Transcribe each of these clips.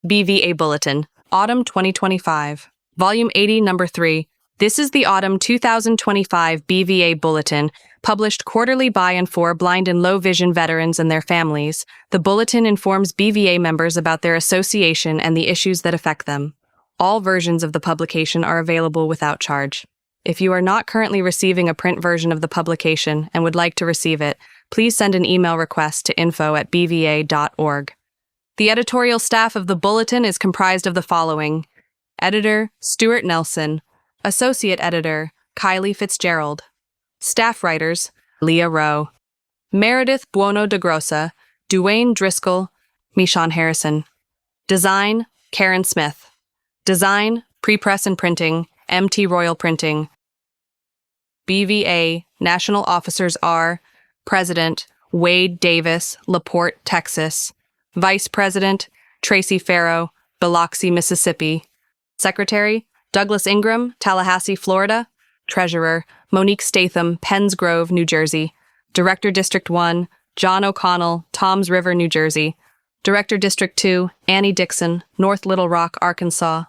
BVA Bulletin, Autumn 2025, Volume 80, Number 3. This is the Autumn 2025 BVA Bulletin, published quarterly by and for blind and low vision veterans and their families. The bulletin informs BVA members about their association and the issues that affect them. All versions of the publication are available without charge. If you are not currently receiving a print version of the publication and would like to receive it, please send an email request to info@bva.org. The editorial staff of the Bulletin is comprised of the following: Editor, Stuart Nelson; Associate Editor, Kylie Fitzgerald; Staff Writers, Leah Rowe; Meredith Buono de Grossa, Duane Driscoll, Michon Harrison; Design, Karen Smith; Design, Prepress and Printing, MT Royal Printing. BVA National Officers are President, Wade Davis, LaPorte, Texas; Vice President, Tracy Farrow, Biloxi, Mississippi; Secretary, Douglas Ingram, Tallahassee, Florida; Treasurer, Monique Statham, Penns Grove, New Jersey; Director District 1, John O'Connell, Toms River, New Jersey; Director District 2, Annie Dixon, North Little Rock, Arkansas;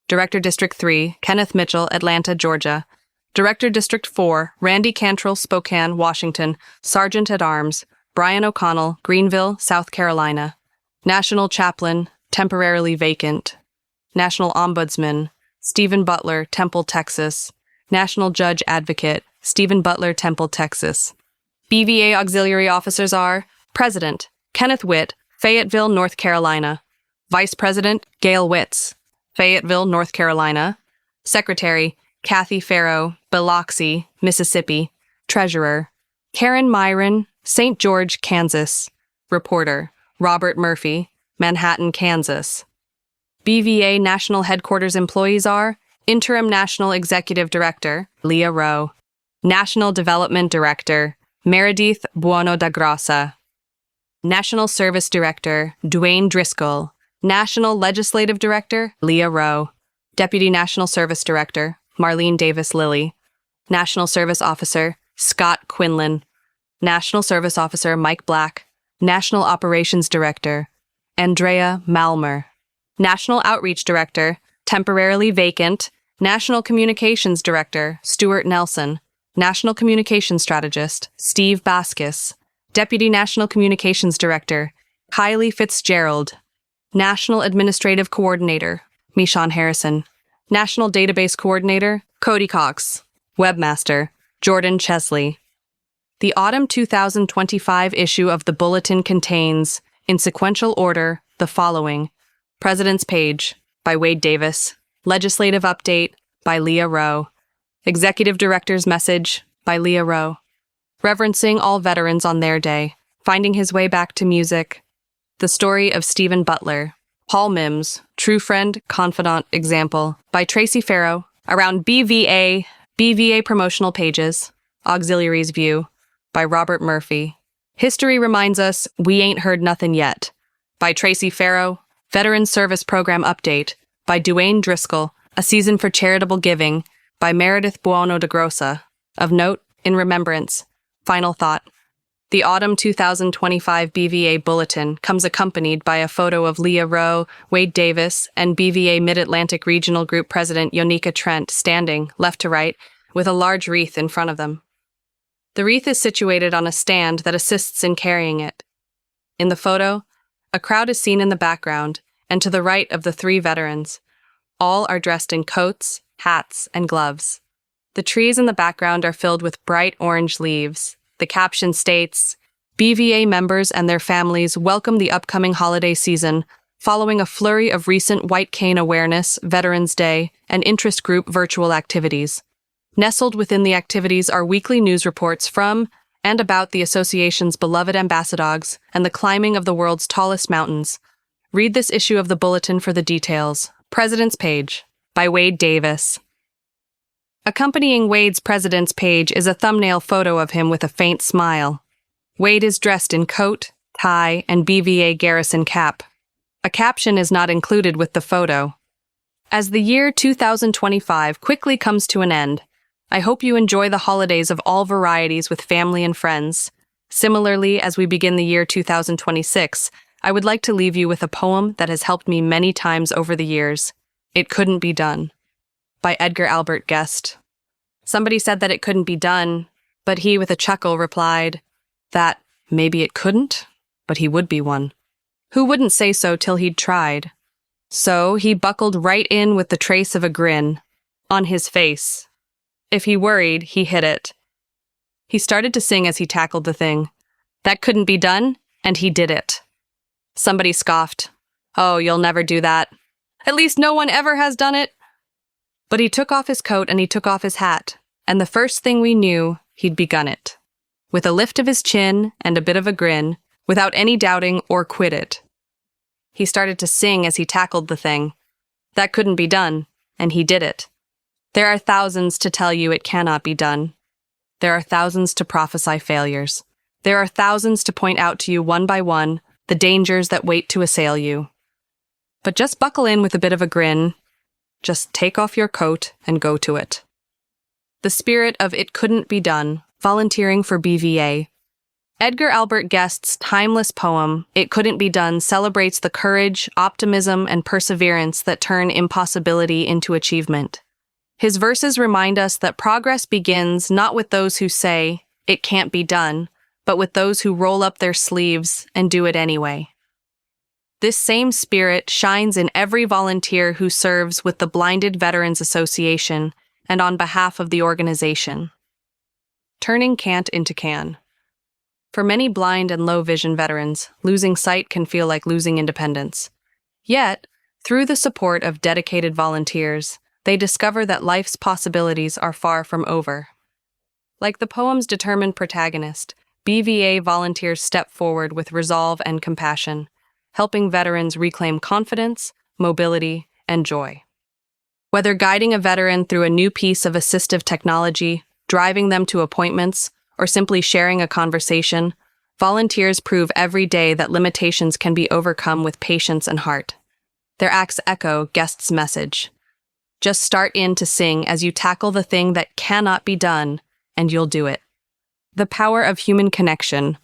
Director District 3, Kenneth Mitchell, Atlanta, Georgia; Director District 4, Randy Cantrell, Spokane, Washington; Sergeant at Arms, Brian O'Connell, Greenville, South Carolina; National Chaplain, temporarily vacant; National Ombudsman, Stephen Butler, Temple, Texas; National Judge Advocate, Stephen Butler, Temple, Texas. BVA Auxiliary Officers are President, Kenneth Witt, Fayetteville, North Carolina; Vice President, Gail Witz, Fayetteville, North Carolina; Secretary, Kathy Farrow, Biloxi, Mississippi; Treasurer, Karen Myron, St. George, Kansas; Reporter, Robert Murphy, Manhattan, Kansas. BVA National Headquarters employees are Interim National Executive Director, Leah Rowe; National Development Director, Meredith Buono da Grossa; National Service Director, Duane Driscoll; National Legislative Director, Leah Rowe; Deputy National Service Director, Marlene Davis Lilly; National Service Officer, Scott Quinlan; National Service Officer, Mike Black; National Operations Director, Andrea Malmer; National Outreach Director, temporarily vacant, National Communications Director, Stuart Nelson; National Communications Strategist, Steve Baskis; Deputy National Communications Director, Kylie Fitzgerald; National Administrative Coordinator, Michon Harrison; National Database Coordinator, Cody Cox; Webmaster, Jordan Chesley. The Autumn 2025 issue of the Bulletin contains, in sequential order, the following: President's Page, by Wade Davis; Legislative Update, by Leah Rowe; Executive Director's Message, by Leah Rowe; Reverencing All Veterans on Their Day, Finding His Way Back to Music; The Story of Stephen Butler; Paul Mimms, True Friend, Confidant, Example, by Tracy Farrow; Around BVA, BVA Promotional Pages; Auxiliaries View, by Robert Murphy; History Reminds Us We Ain't Heard Nothin' Yet, by Tracy Farrow; Veteran Service Program Update, by Duane Driscoll; A Season for Charitable Giving, by Meredith Buono de Grossa. Of note, in remembrance, Final Thought. The Autumn 2025 BVA Bulletin comes accompanied by a photo of Leah Rowe, Wade Davis, and BVA Mid-Atlantic Regional Group President Yonika Trent standing, left to right, with a large wreath in front of them. The wreath is situated on a stand that assists in carrying it. In the photo, a crowd is seen in the background, and to the right of the three veterans. All are dressed in coats, hats, and gloves. The trees in the background are filled with bright orange leaves. The caption states, BVA members and their families welcome the upcoming holiday season, following a flurry of recent White Cane Awareness, Veterans Day, and interest group virtual activities. Nestled within the activities are weekly news reports from and about the association's beloved ambassadors and the climbing of the world's tallest mountains. Read this issue of the Bulletin for the details. President's Page, by Wade Davis. Accompanying Wade's President's Page is a thumbnail photo of him with a faint smile. Wade is dressed in coat, tie, and BVA garrison cap. A caption is not included with the photo. As the year 2025 quickly comes to an end, I hope you enjoy the holidays of all varieties with family and friends. Similarly, as we begin the year 2026, I would like to leave you with a poem that has helped me many times over the years. It Couldn't Be Done, by Edgar Albert Guest. Somebody said that it couldn't be done, but he, with a chuckle, replied that maybe it couldn't, but he would be one. Who wouldn't say so till he'd tried? So he buckled right in with the trace of a grin on his face. If he worried, he hid it. He started to sing as he tackled the thing. That couldn't be done, and he did it. Somebody scoffed. Oh, you'll never do that. At least no one ever has done it. But he took off his coat and he took off his hat, and the first thing we knew, he'd begun it. With a lift of his chin and a bit of a grin, without any doubting or quit it. He started to sing as he tackled the thing. That couldn't be done, and he did it. There are thousands to tell you it cannot be done. There are thousands to prophesy failures. There are thousands to point out to you one by one the dangers that wait to assail you. But just buckle in with a bit of a grin. Just take off your coat and go to it. The spirit of It Couldn't Be Done, volunteering for BVA. Edgar Albert Guest's timeless poem, It Couldn't Be Done, celebrates the courage, optimism, and perseverance that turn impossibility into achievement. His verses remind us that progress begins not with those who say, it can't be done, but with those who roll up their sleeves and do it anyway. This same spirit shines in every volunteer who serves with the Blinded Veterans Association and on behalf of the organization. Turning can't into can. For many blind and low vision veterans, losing sight can feel like losing independence. Yet, through the support of dedicated volunteers, they discover that life's possibilities are far from over. Like the poem's determined protagonist, BVA volunteers step forward with resolve and compassion, helping veterans reclaim confidence, mobility, and joy. Whether guiding a veteran through a new piece of assistive technology, driving them to appointments, or simply sharing a conversation, volunteers prove every day that limitations can be overcome with patience and heart. Their acts echo Guest's message. Just start in to sing as you tackle the thing that cannot be done, and you'll do it. The power of human connection.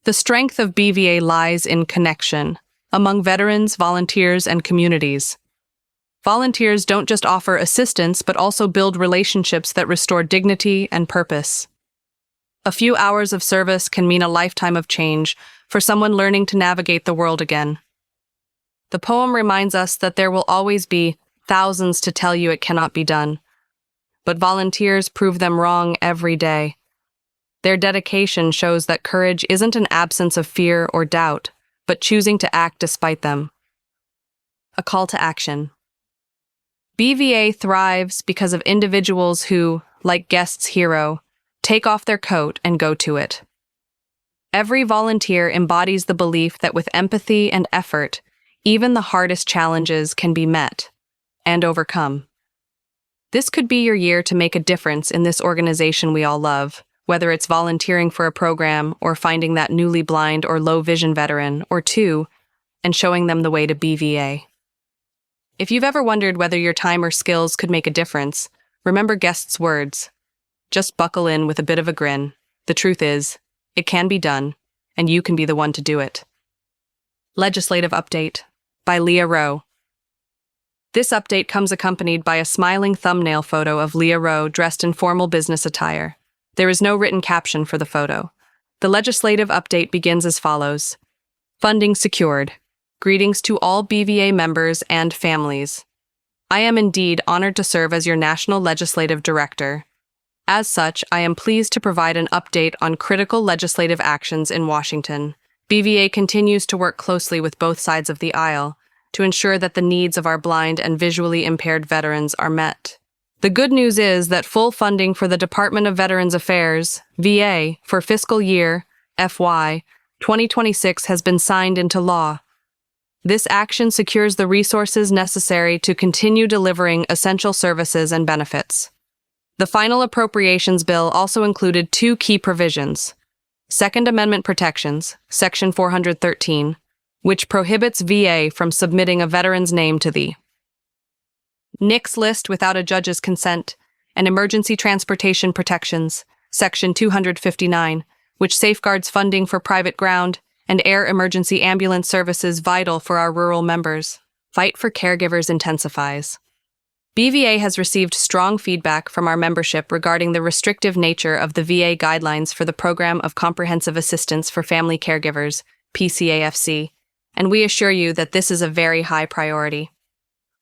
The strength of BVA lies in connection among veterans, volunteers, and communities. Volunteers don't just offer assistance, but also build relationships that restore dignity and purpose. A few hours of service can mean a lifetime of change for someone learning to navigate the world again. The poem reminds us that there will always be thousands to tell you it cannot be done, but volunteers prove them wrong every day. Their dedication shows that courage isn't an absence of fear or doubt, but choosing to act despite them. A call to action. BVA thrives because of individuals who, like Guest's hero, take off their coat and go to it. Every volunteer embodies the belief that with empathy and effort, even the hardest challenges can be met and overcome. This could be your year to make a difference in this organization we all love, whether it's volunteering for a program or finding that newly blind or low vision veteran or two and showing them the way to BVA. If you've ever wondered whether your time or skills could make a difference, remember Guest's words. Just buckle in with a bit of a grin. The truth is, it can be done, and you can be the one to do it. Legislative Update by Leah Rowe. This update comes accompanied by a smiling thumbnail photo of Leah Rowe dressed in formal business attire. There is no written caption for the photo. The legislative update begins as follows. Funding secured. Greetings to all BVA members and families. I am indeed honored to serve as your National Legislative Director. As such, I am pleased to provide an update on critical legislative actions in Washington. BVA continues to work closely with both sides of the aisle to ensure that the needs of our blind and visually impaired veterans are met. The good news is that full funding for the Department of Veterans Affairs, VA, for fiscal year, FY, 2026 has been signed into law. This action secures the resources necessary to continue delivering essential services and benefits. The final appropriations bill also included two key provisions. Second Amendment protections, Section 413, which prohibits VA from submitting a veteran's name to the NICS list without a judge's consent, and emergency transportation protections, Section 259, which safeguards funding for private ground and air emergency ambulance services vital for our rural members. Fight for caregivers intensifies. BVA has received strong feedback from our membership regarding the restrictive nature of the VA guidelines for the Program of Comprehensive Assistance for Family Caregivers, PCAFC, and we assure you that this is a very high priority.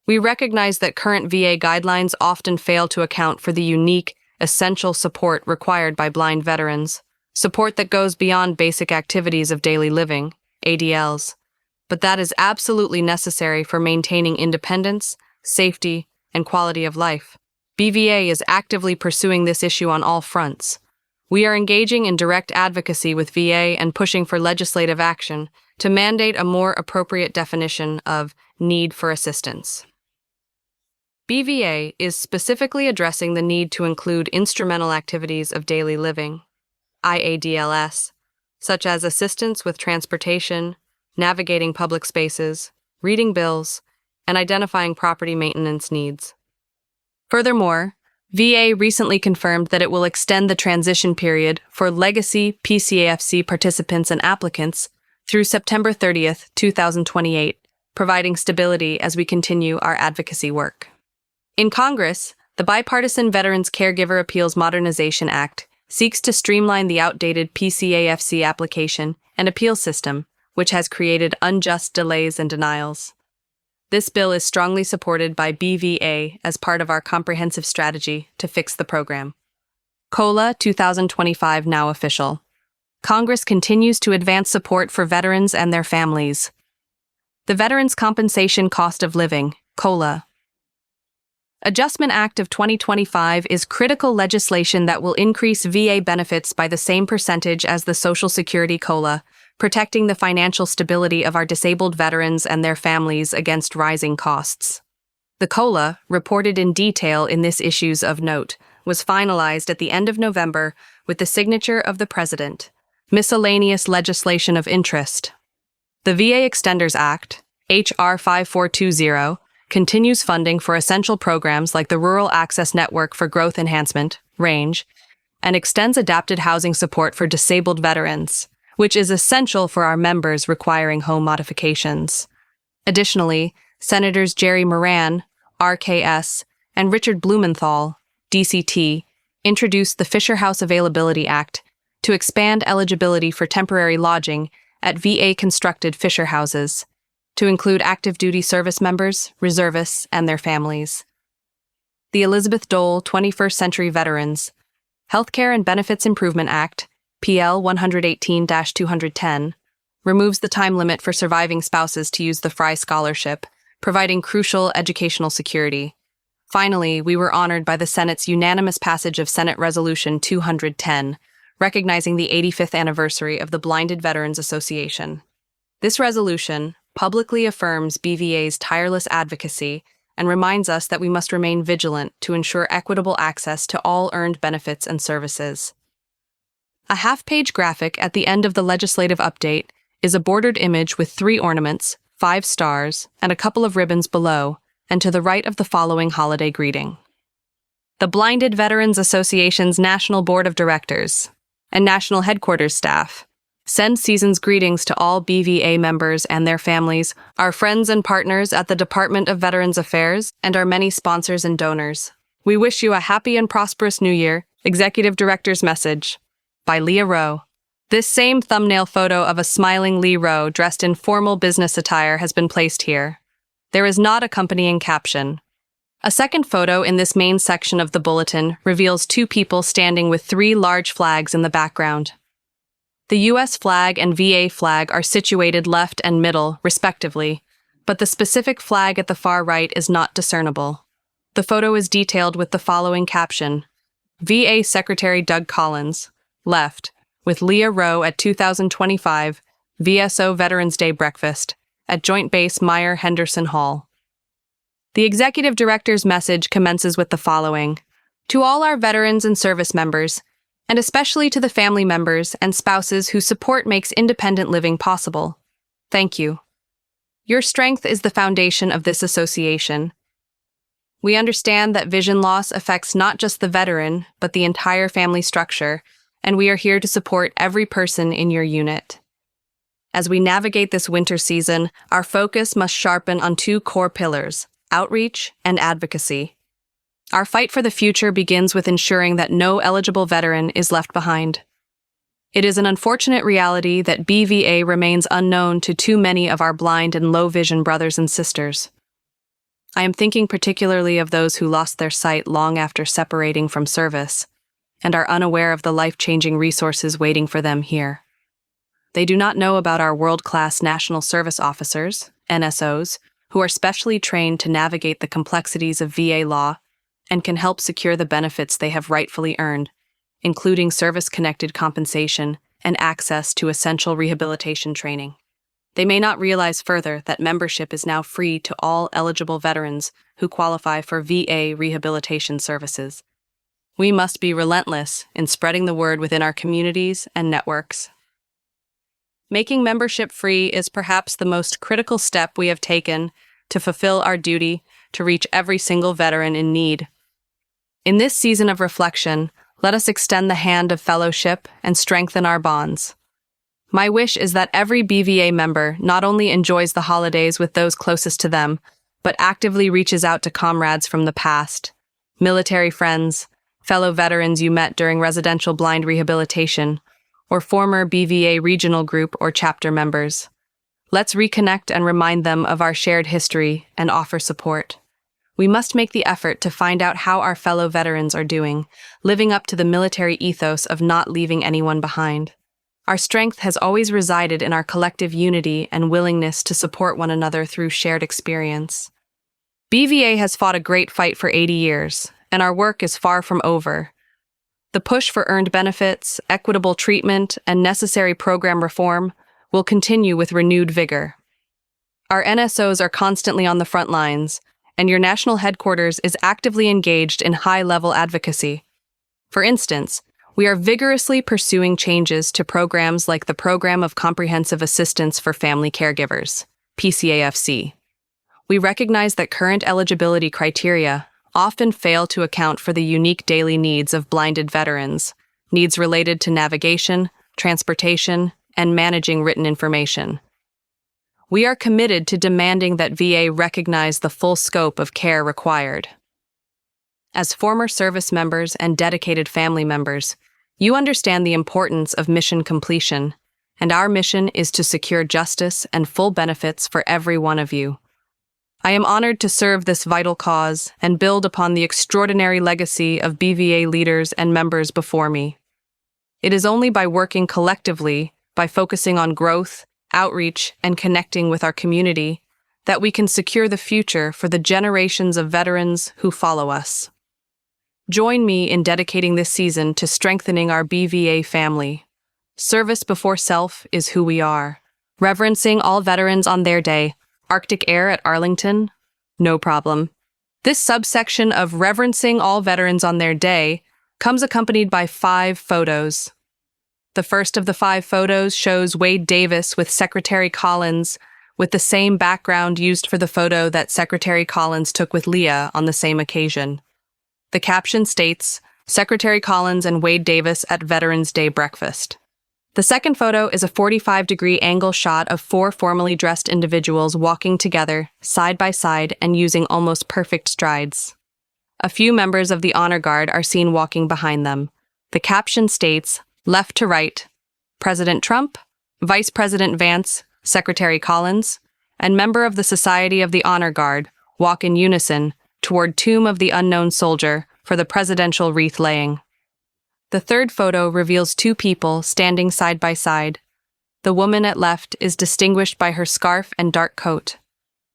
We recognize that current VA guidelines often fail to account for the unique, essential support required by blind veterans, support that goes beyond basic activities of daily living, ADLs, but that is absolutely necessary for maintaining independence, safety, and quality of life. BVA is actively pursuing this issue on all fronts. We are engaging in direct advocacy with VA and pushing for legislative action to mandate a more appropriate definition of need for assistance. BVA is specifically addressing the need to include instrumental activities of daily living, IADLS, such as assistance with transportation, navigating public spaces, reading bills, and identifying property maintenance needs. Furthermore, VA recently confirmed that it will extend the transition period for legacy PCAFC participants and applicants through September 30th, 2028, providing stability as we continue our advocacy work. In Congress, the Bipartisan Veterans Caregiver Appeals Modernization Act seeks to streamline the outdated PCAFC application and appeal system, which has created unjust delays and denials. This bill is strongly supported by BVA as part of our comprehensive strategy to fix the program. COLA 2025 now official. Congress continues to advance support for veterans and their families. The Veterans Compensation Cost of Living, COLA. Adjustment Act of 2025 is critical legislation that will increase VA benefits by the same percentage as the Social Security COLA, protecting the financial stability of our disabled veterans and their families against rising costs. The COLA, reported in detail in this issues of note, was finalized at the end of November with the signature of the President. Miscellaneous legislation of interest. The VA Extenders Act, H.R. 5420, continues funding for essential programs like the Rural Access Network for Growth Enhancement, RANGE, and extends adapted housing support for disabled veterans, which is essential for our members requiring home modifications. Additionally, Senators Jerry Moran, RKS, and Richard Blumenthal, DCT, introduced the Fisher House Availability Act to expand eligibility for temporary lodging at VA-constructed Fisher houses, to include active duty service members, reservists, and their families. The Elizabeth Dole 21st Century Veterans Healthcare and Benefits Improvement Act, PL 118-210, removes the time limit for surviving spouses to use the Fry Scholarship, providing crucial educational security. Finally, we were honored by the Senate's unanimous passage of Senate Resolution 210, recognizing the 85th anniversary of the Blinded Veterans Association. This resolution publicly affirms BVA's tireless advocacy and reminds us that we must remain vigilant to ensure equitable access to all earned benefits and services. A half-page graphic at the end of the legislative update is a bordered image with 3 ornaments, 5 stars, and a couple of ribbons below, and to the right of the following holiday greeting. The Blinded Veterans Association's National Board of Directors and National Headquarters staff send season's greetings to all BVA members and their families, our friends and partners at the Department of Veterans Affairs, and our many sponsors and donors. We wish you a happy and prosperous New Year. Executive Director's Message by Leah Rowe. This same thumbnail photo of a smiling Lee Rowe dressed in formal business attire has been placed here. There is not accompanying caption. A second photo in this main section of the bulletin reveals 2 people standing with 3 large flags in the background. The U.S. flag and VA flag are situated left and middle, respectively, but the specific flag at the far right is not discernible. The photo is detailed with the following caption: VA Secretary Doug Collins, left, with Leah Rowe at 2025 VSO Veterans Day Breakfast at Joint Base Meyer Henderson Hall. The Executive Director's message commences with the following: To all our veterans and service members, and especially to the family members and spouses whose support makes independent living possible, thank you. Your strength is the foundation of this association. We understand that vision loss affects not just the veteran, but the entire family structure, and we are here to support every person in your unit. As we navigate this winter season, our focus must sharpen on two core pillars: outreach and advocacy. Our fight for the future begins with ensuring that no eligible veteran is left behind. It is an unfortunate reality that BVA remains unknown to too many of our blind and low-vision brothers and sisters. I am thinking particularly of those who lost their sight long after separating from service and are unaware of the life-changing resources waiting for them here. They do not know about our world-class National Service Officers, NSOs, who are specially trained to navigate the complexities of VA law and can help secure the benefits they have rightfully earned, including service-connected compensation and access to essential rehabilitation training. They may not realize further that membership is now free to all eligible veterans who qualify for VA rehabilitation services. We must be relentless in spreading the word within our communities and networks. Making membership free is perhaps the most critical step we have taken to fulfill our duty to reach every single veteran in need. In this season of reflection, let us extend the hand of fellowship and strengthen our bonds. My wish is that every BVA member not only enjoys the holidays with those closest to them, but actively reaches out to comrades from the past, military friends, fellow veterans you met during residential blind rehabilitation, or former BVA regional group or chapter members. Let's reconnect and remind them of our shared history and offer support. We must make the effort to find out how our fellow veterans are doing, living up to the military ethos of not leaving anyone behind. Our strength has always resided in our collective unity and willingness to support one another through shared experience. BVA has fought a great fight for 80 years, and our work is far from over. The push for earned benefits, equitable treatment, and necessary program reform will continue with renewed vigor. Our NSOs are constantly on the front lines, and your national headquarters is actively engaged in high-level advocacy. For instance, we are vigorously pursuing changes to programs like the Program of Comprehensive Assistance for Family Caregivers, PCAFC. We recognize that current eligibility criteria often fail to account for the unique daily needs of blinded veterans, needs related to navigation, transportation, and managing written information. We are committed to demanding that VA recognize the full scope of care required. As former service members and dedicated family members, you understand the importance of mission completion, and our mission is to secure justice and full benefits for every one of you. I am honored to serve this vital cause and build upon the extraordinary legacy of BVA leaders and members before me. It is only by working collectively, by focusing on growth, outreach, and connecting with our community, that we can secure the future for the generations of veterans who follow us. Join me in dedicating this season to strengthening our BVA family. Service before self is who we are. Reverencing all veterans on their day. Arctic air at Arlington? No problem. This subsection of reverencing all veterans on their day comes accompanied by 5 photos. The first of the 5 photos shows Wade Davis with Secretary Collins, with the same background used for the photo that Secretary Collins took with Leah on the same occasion. The caption states, Secretary Collins and Wade Davis at Veterans Day breakfast. The second photo is a 45-degree angle shot of 4 formally dressed individuals walking together, side by side, and using almost perfect strides. A few members of the Honor Guard are seen walking behind them. The caption states, left to right, President Trump, Vice President Vance, Secretary Collins, and member of the Society of the Honor Guard walk in unison toward Tomb of the Unknown Soldier for the presidential wreath laying. The third photo reveals 2 people standing side by side. The woman at left is distinguished by her scarf and dark coat.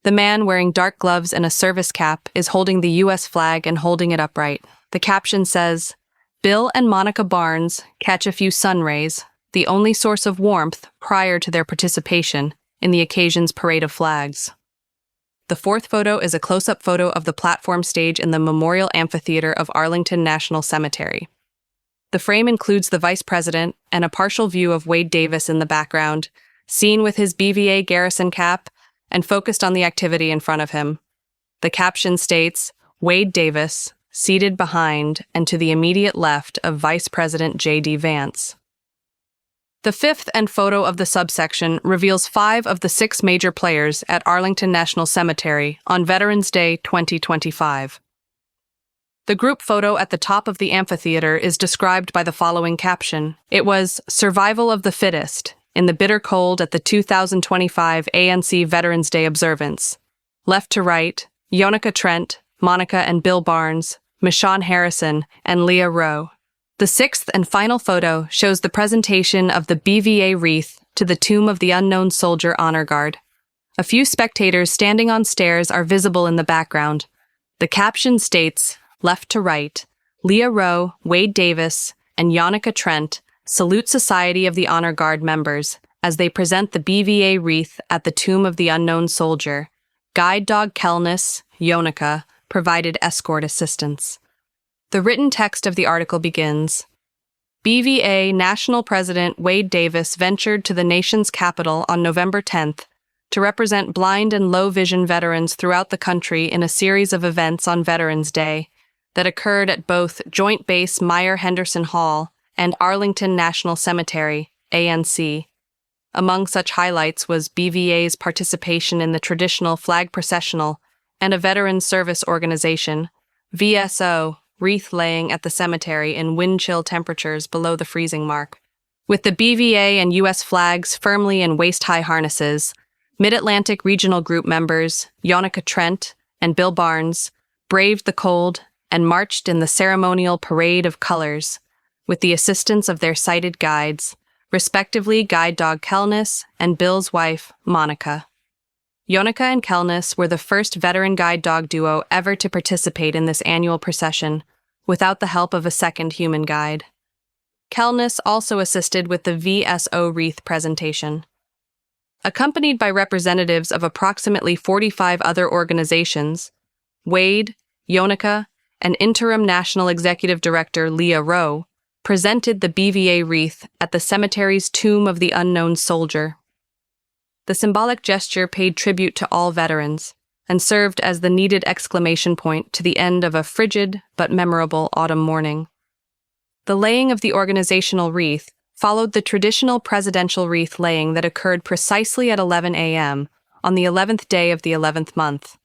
The man wearing dark gloves and a service cap is holding the U.S. flag and holding it upright. The caption says, Bill and Monica Barnes catch a few sun rays, the only source of warmth prior to their participation in the occasion's parade of flags. The fourth photo is a close-up photo of the platform stage in the Memorial Amphitheater of Arlington National Cemetery. The frame includes the Vice President and a partial view of Wade Davis in the background, seen with his BVA garrison cap and focused on the activity in front of him. The caption states, Wade Davis, seated behind and to the immediate left of Vice President J.D. Vance. The fifth and photo of the subsection reveals 5 of the 6 major players at Arlington National Cemetery on Veterans Day 2025. The group photo at the top of the amphitheater is described by the following caption. It was "Survival of the Fittest" in the bitter cold at the 2025 ANC Veterans Day observance. Left to right, Yonica Trent, Monica and Bill Barnes, Michonne Harrison, and Leah Rowe. The 6th and final photo shows the presentation of the BVA wreath to the Tomb of the Unknown Soldier Honor Guard. A few spectators standing on stairs are visible in the background. The caption states, "Left to right, Leah Rowe, Wade Davis, and Yonica Trent salute Society of the Honor Guard members as they present the BVA wreath at the Tomb of the Unknown Soldier. Guide dog Kelnis, Yonica, provided escort assistance." The written text of the article begins, BVA National President Wade Davis ventured to the nation's capital on November 10th to represent blind and low-vision veterans throughout the country in a series of events on Veterans Day that occurred at both Joint Base Myer-Henderson Hall and Arlington National Cemetery, ANC. Among such highlights was BVA's participation in the traditional flag processional and a veterans service organization, VSO, wreath-laying at the cemetery in wind-chill temperatures below the freezing mark. With the BVA and U.S. flags firmly in waist-high harnesses, Mid-Atlantic Regional Group members, Yonica Trent and Bill Barnes, braved the cold and marched in the ceremonial parade of colors, with the assistance of their sighted guides, respectively guide dog Kelnis and Bill's wife, Monica. Yonica and Kelnis were the first veteran guide dog duo ever to participate in this annual procession, without the help of a second human guide. Kelnis also assisted with the VSO wreath presentation. Accompanied by representatives of approximately 45 other organizations, Wade, Yonica, and Interim National Executive Director Leah Rowe presented the BVA wreath at the cemetery's Tomb of the Unknown Soldier. The symbolic gesture paid tribute to all veterans and served as the needed exclamation point to the end of a frigid but memorable autumn morning. The laying of the organizational wreath followed the traditional presidential wreath laying that occurred precisely at 11 a.m. on the 11th day of the 11th month,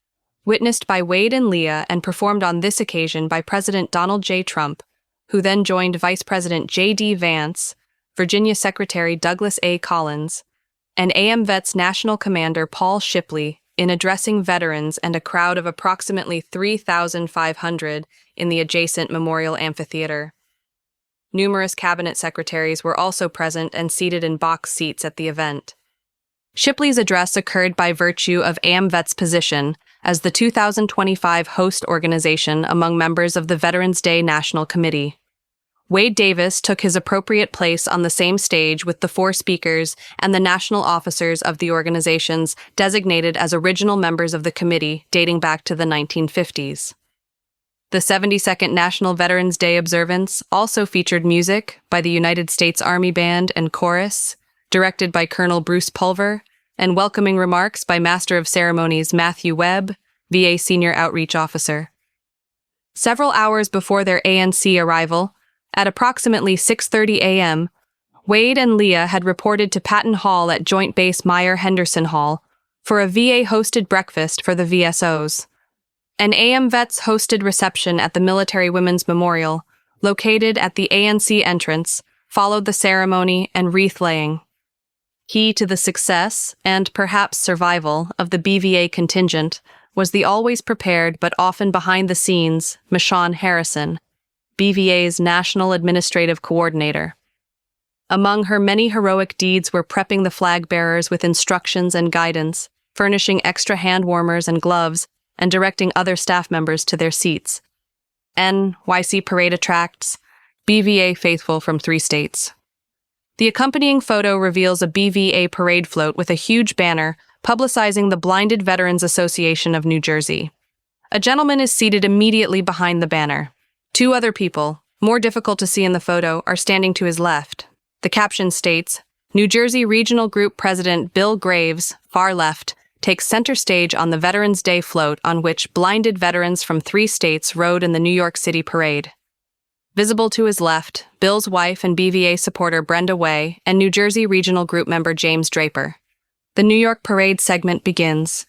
witnessed by Wade and Leah and performed on this occasion by President Donald J. Trump, who then joined Vice President J.D. Vance, Virginia Secretary Douglas A. Collins, and AMVET's National Commander Paul Shipley in addressing veterans and a crowd of approximately 3,500 in the adjacent Memorial Amphitheater. Numerous cabinet secretaries were also present and seated in box seats at the event. Shipley's address occurred by virtue of AMVET's position as the 2025 host organization among members of the Veterans Day National Committee. Wade Davis took his appropriate place on the same stage with the 4 speakers and the national officers of the organizations designated as original members of the committee dating back to the 1950s. The 72nd National Veterans Day observance also featured music by the United States Army Band and Chorus, directed by Colonel Bruce Pulver, and welcoming remarks by Master of Ceremonies Matthew Webb, VA Senior Outreach Officer. Several hours before their ANC arrival, at approximately 6:30 a.m., Wade and Leah had reported to Patton Hall at Joint Base Myer-Henderson Hall for a VA-hosted breakfast for the VSOs. An AMVETS hosted reception at the Military Women's Memorial, located at the ANC entrance, followed the ceremony and wreath-laying. Key to the success, and perhaps survival, of the BVA contingent was the always prepared but often behind-the-scenes Michonne Harrison, BVA's National Administrative Coordinator. Among her many heroic deeds were prepping the flag bearers with instructions and guidance, furnishing extra hand warmers and gloves, and directing other staff members to their seats. NYC Parade attracts BVA faithful from 3 states. The accompanying photo reveals a BVA parade float with a huge banner publicizing the Blinded Veterans Association of New Jersey. A gentleman is seated immediately behind the banner. 2 other people, more difficult to see in the photo, are standing to his left. The caption states, New Jersey Regional Group President Bill Graves, far left, takes center stage on the Veterans Day float on which blinded veterans from 3 states rode in the New York City parade. Visible to his left, Bill's wife and BVA supporter Brenda Way and New Jersey Regional Group member James Draper. The New York parade segment begins.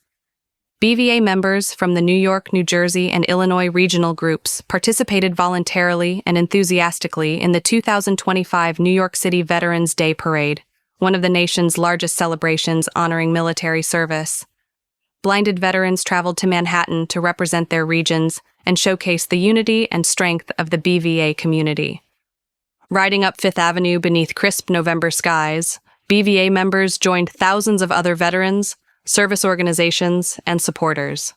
BVA members from the New York, New Jersey, and Illinois regional groups participated voluntarily and enthusiastically in the 2025 New York City Veterans Day Parade, one of the nation's largest celebrations honoring military service. Blinded veterans traveled to Manhattan to represent their regions and showcase the unity and strength of the BVA community. Riding up Fifth Avenue beneath crisp November skies, BVA members joined thousands of other veterans, service organizations, and supporters.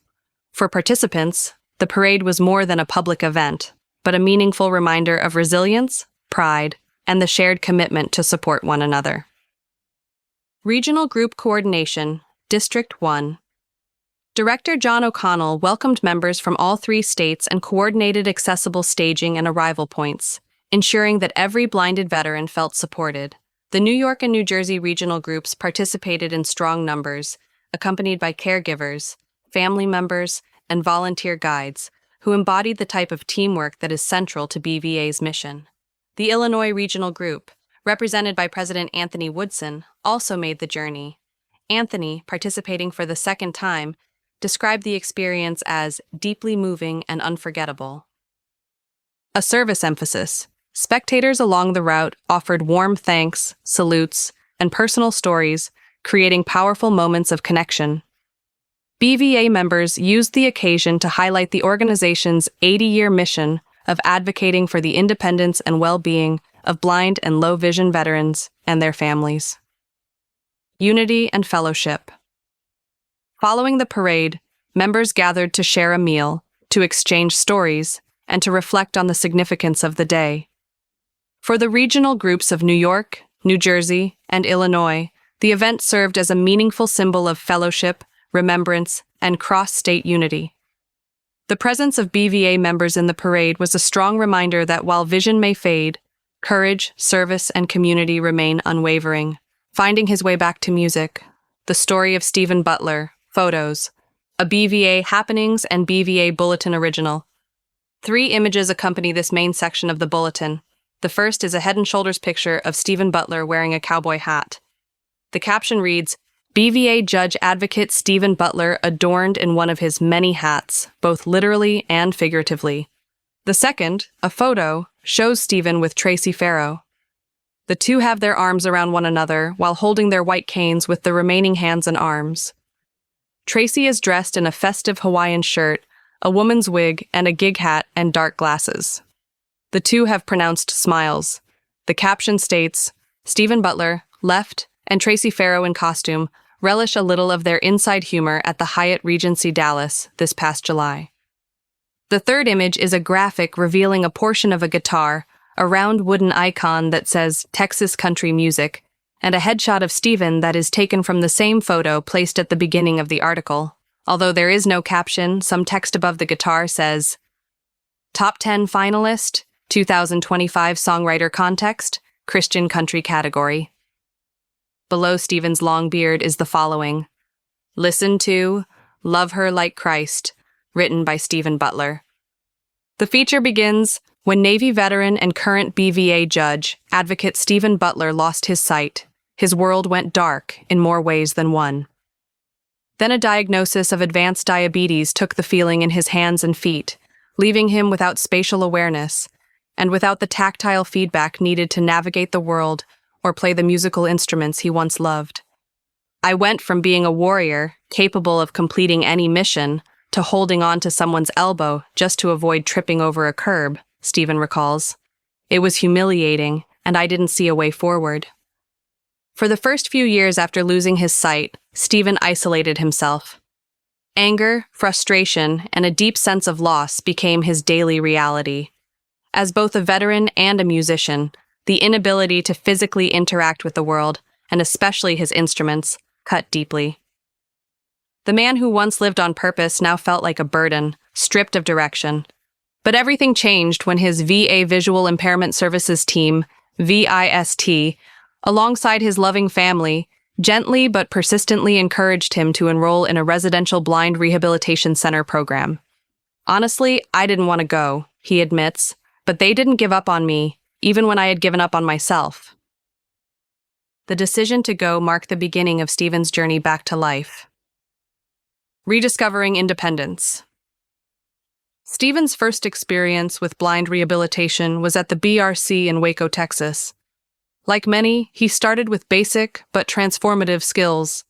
For participants, the parade was more than a public event, but a meaningful reminder of resilience, pride, and the shared commitment to support one another. Regional Group Coordination, District 1. Director John O'Connell welcomed members from all 3 states and coordinated accessible staging and arrival points, ensuring that every blinded veteran felt supported. The New York and New Jersey regional groups participated in strong numbers, accompanied by caregivers, family members, and volunteer guides, who embodied the type of teamwork that is central to BVA's mission. The Illinois Regional Group, represented by President Anthony Woodson, also made the journey. Anthony, participating for the second time, described the experience as deeply moving and unforgettable. A service emphasis. Spectators along the route offered warm thanks, salutes, and personal stories, creating powerful moments of connection. BVA members used the occasion to highlight the organization's 80-year mission of advocating for the independence and well-being of blind and low-vision veterans and their families. Unity and fellowship. Following the parade, members gathered to share a meal, to exchange stories, and to reflect on the significance of the day. For the regional groups of New York, New Jersey, and Illinois, the event served as a meaningful symbol of fellowship, remembrance, and cross-state unity. The presence of BVA members in the parade was a strong reminder that while vision may fade, courage, service, and community remain unwavering. Finding his way back to music, the story of Stephen Butler, photos, a BVA Happenings and BVA Bulletin original. 3 images accompany this main section of the bulletin. The first is a head and shoulders picture of Stephen Butler wearing a cowboy hat. The caption reads, BVA Judge Advocate Stephen Butler adorned in one of his many hats, both literally and figuratively. The second, a photo, shows Stephen with Tracy Farrow. The two have their arms around one another while holding their white canes with the remaining hands and arms. Tracy is dressed in a festive Hawaiian shirt, a woman's wig, and a gig hat and dark glasses. The two have pronounced smiles. The caption states, Stephen Butler, left, and Tracy Farrow in costume relish a little of their inside humor at the Hyatt Regency Dallas this past July. The third image is a graphic revealing a portion of a guitar, a round wooden icon that says Texas Country Music, and a headshot of Stephen that is taken from the same photo placed at the beginning of the article. Although there is no caption, some text above the guitar says, Top 10 Finalist, 2025 Songwriter Contest, Christian Country Category. Below Stephen's long beard is the following, Listen to Love Her Like Christ, written by Stephen Butler. The feature begins when Navy veteran and current BVA judge, Advocate Stephen Butler lost his sight. His world went dark in more ways than one. Then a diagnosis of advanced diabetes took the feeling in his hands and feet, leaving him without spatial awareness, and without the tactile feedback needed to navigate the world or play the musical instruments he once loved. I went from being a warrior, capable of completing any mission, to holding on to someone's elbow just to avoid tripping over a curb, Stephen recalls. It was humiliating, and I didn't see a way forward. For the first few years after losing his sight, Stephen isolated himself. Anger, frustration, and a deep sense of loss became his daily reality. As both a veteran and a musician, the inability to physically interact with the world, and especially his instruments, cut deeply. The man who once lived on purpose now felt like a burden, stripped of direction. But everything changed when his VA Visual Impairment Services team, VIST, alongside his loving family, gently but persistently encouraged him to enroll in a residential blind rehabilitation center program. Honestly, I didn't want to go, he admits, But they didn't give up on me, even when I had given up on myself. The decision to go marked the beginning of Stephen's journey back to life. Rediscovering independence. Stephen's first experience with blind rehabilitation was at the BRC in Waco, Texas. Like many, he started with basic but transformative skills: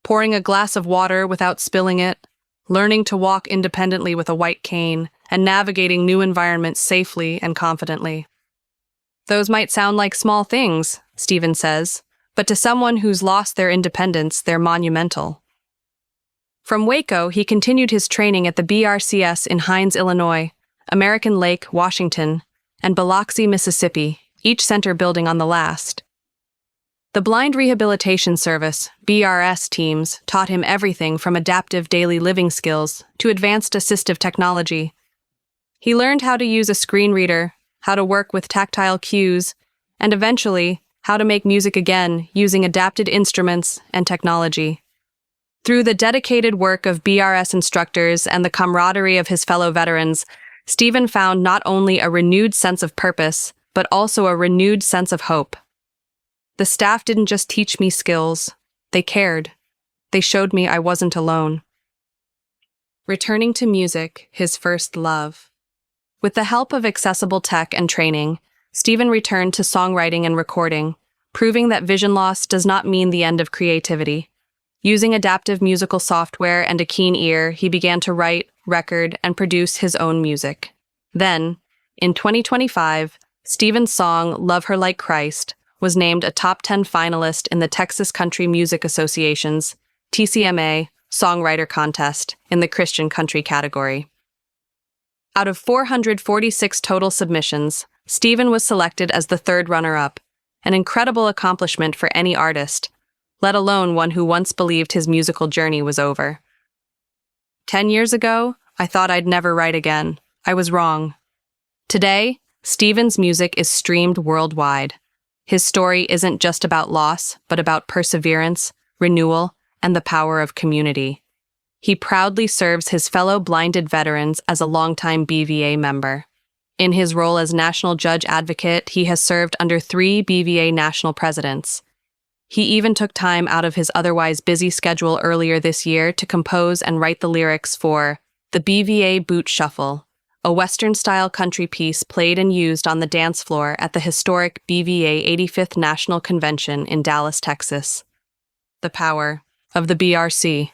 pouring a glass of water without spilling it, learning to walk independently with a white cane, and navigating new environments safely and confidently. Those might sound like small things, Stephen says, but to someone who's lost their independence, they're monumental. From Waco, he continued his training at the BRCS in Hines, Illinois, American Lake, Washington, and Biloxi, Mississippi, each center building on the last. The Blind Rehabilitation Service, BRS teams, taught him everything from adaptive daily living skills to advanced assistive technology. He learned how to use a screen reader, how to work with tactile cues, and eventually, how to make music again using adapted instruments and technology. Through the dedicated work of BRS instructors and the camaraderie of his fellow veterans, Stephen found not only a renewed sense of purpose, but also a renewed sense of hope. The staff didn't just teach me skills, they cared. They showed me I wasn't alone. Returning to music, his first love. With the help of accessible tech and training, Stephen returned to songwriting and recording, proving that vision loss does not mean the end of creativity. Using adaptive musical software and a keen ear, he began to write, record, and produce his own music. Then, in 2025, Stephen's song Love Her Like Christ was named a top 10 finalist in the Texas Country Music Association's TCMA Songwriter Contest in the Christian Country category. Out of 446 total submissions, Stephen was selected as the third runner-up, an incredible accomplishment for any artist, let alone one who once believed his musical journey was over. 10 years ago, I thought I'd never write again. I was wrong. Today, Stephen's music is streamed worldwide. His story isn't just about loss, but about perseverance, renewal, and the power of community. He proudly serves his fellow blinded veterans as a longtime BVA member. In his role as National Judge Advocate, he has served under 3 BVA national presidents. He even took time out of his otherwise busy schedule earlier this year to compose and write the lyrics for the BVA Boot Shuffle, a Western-style country piece played and used on the dance floor at the historic BVA 85th National Convention in Dallas, Texas. The power of the BRC.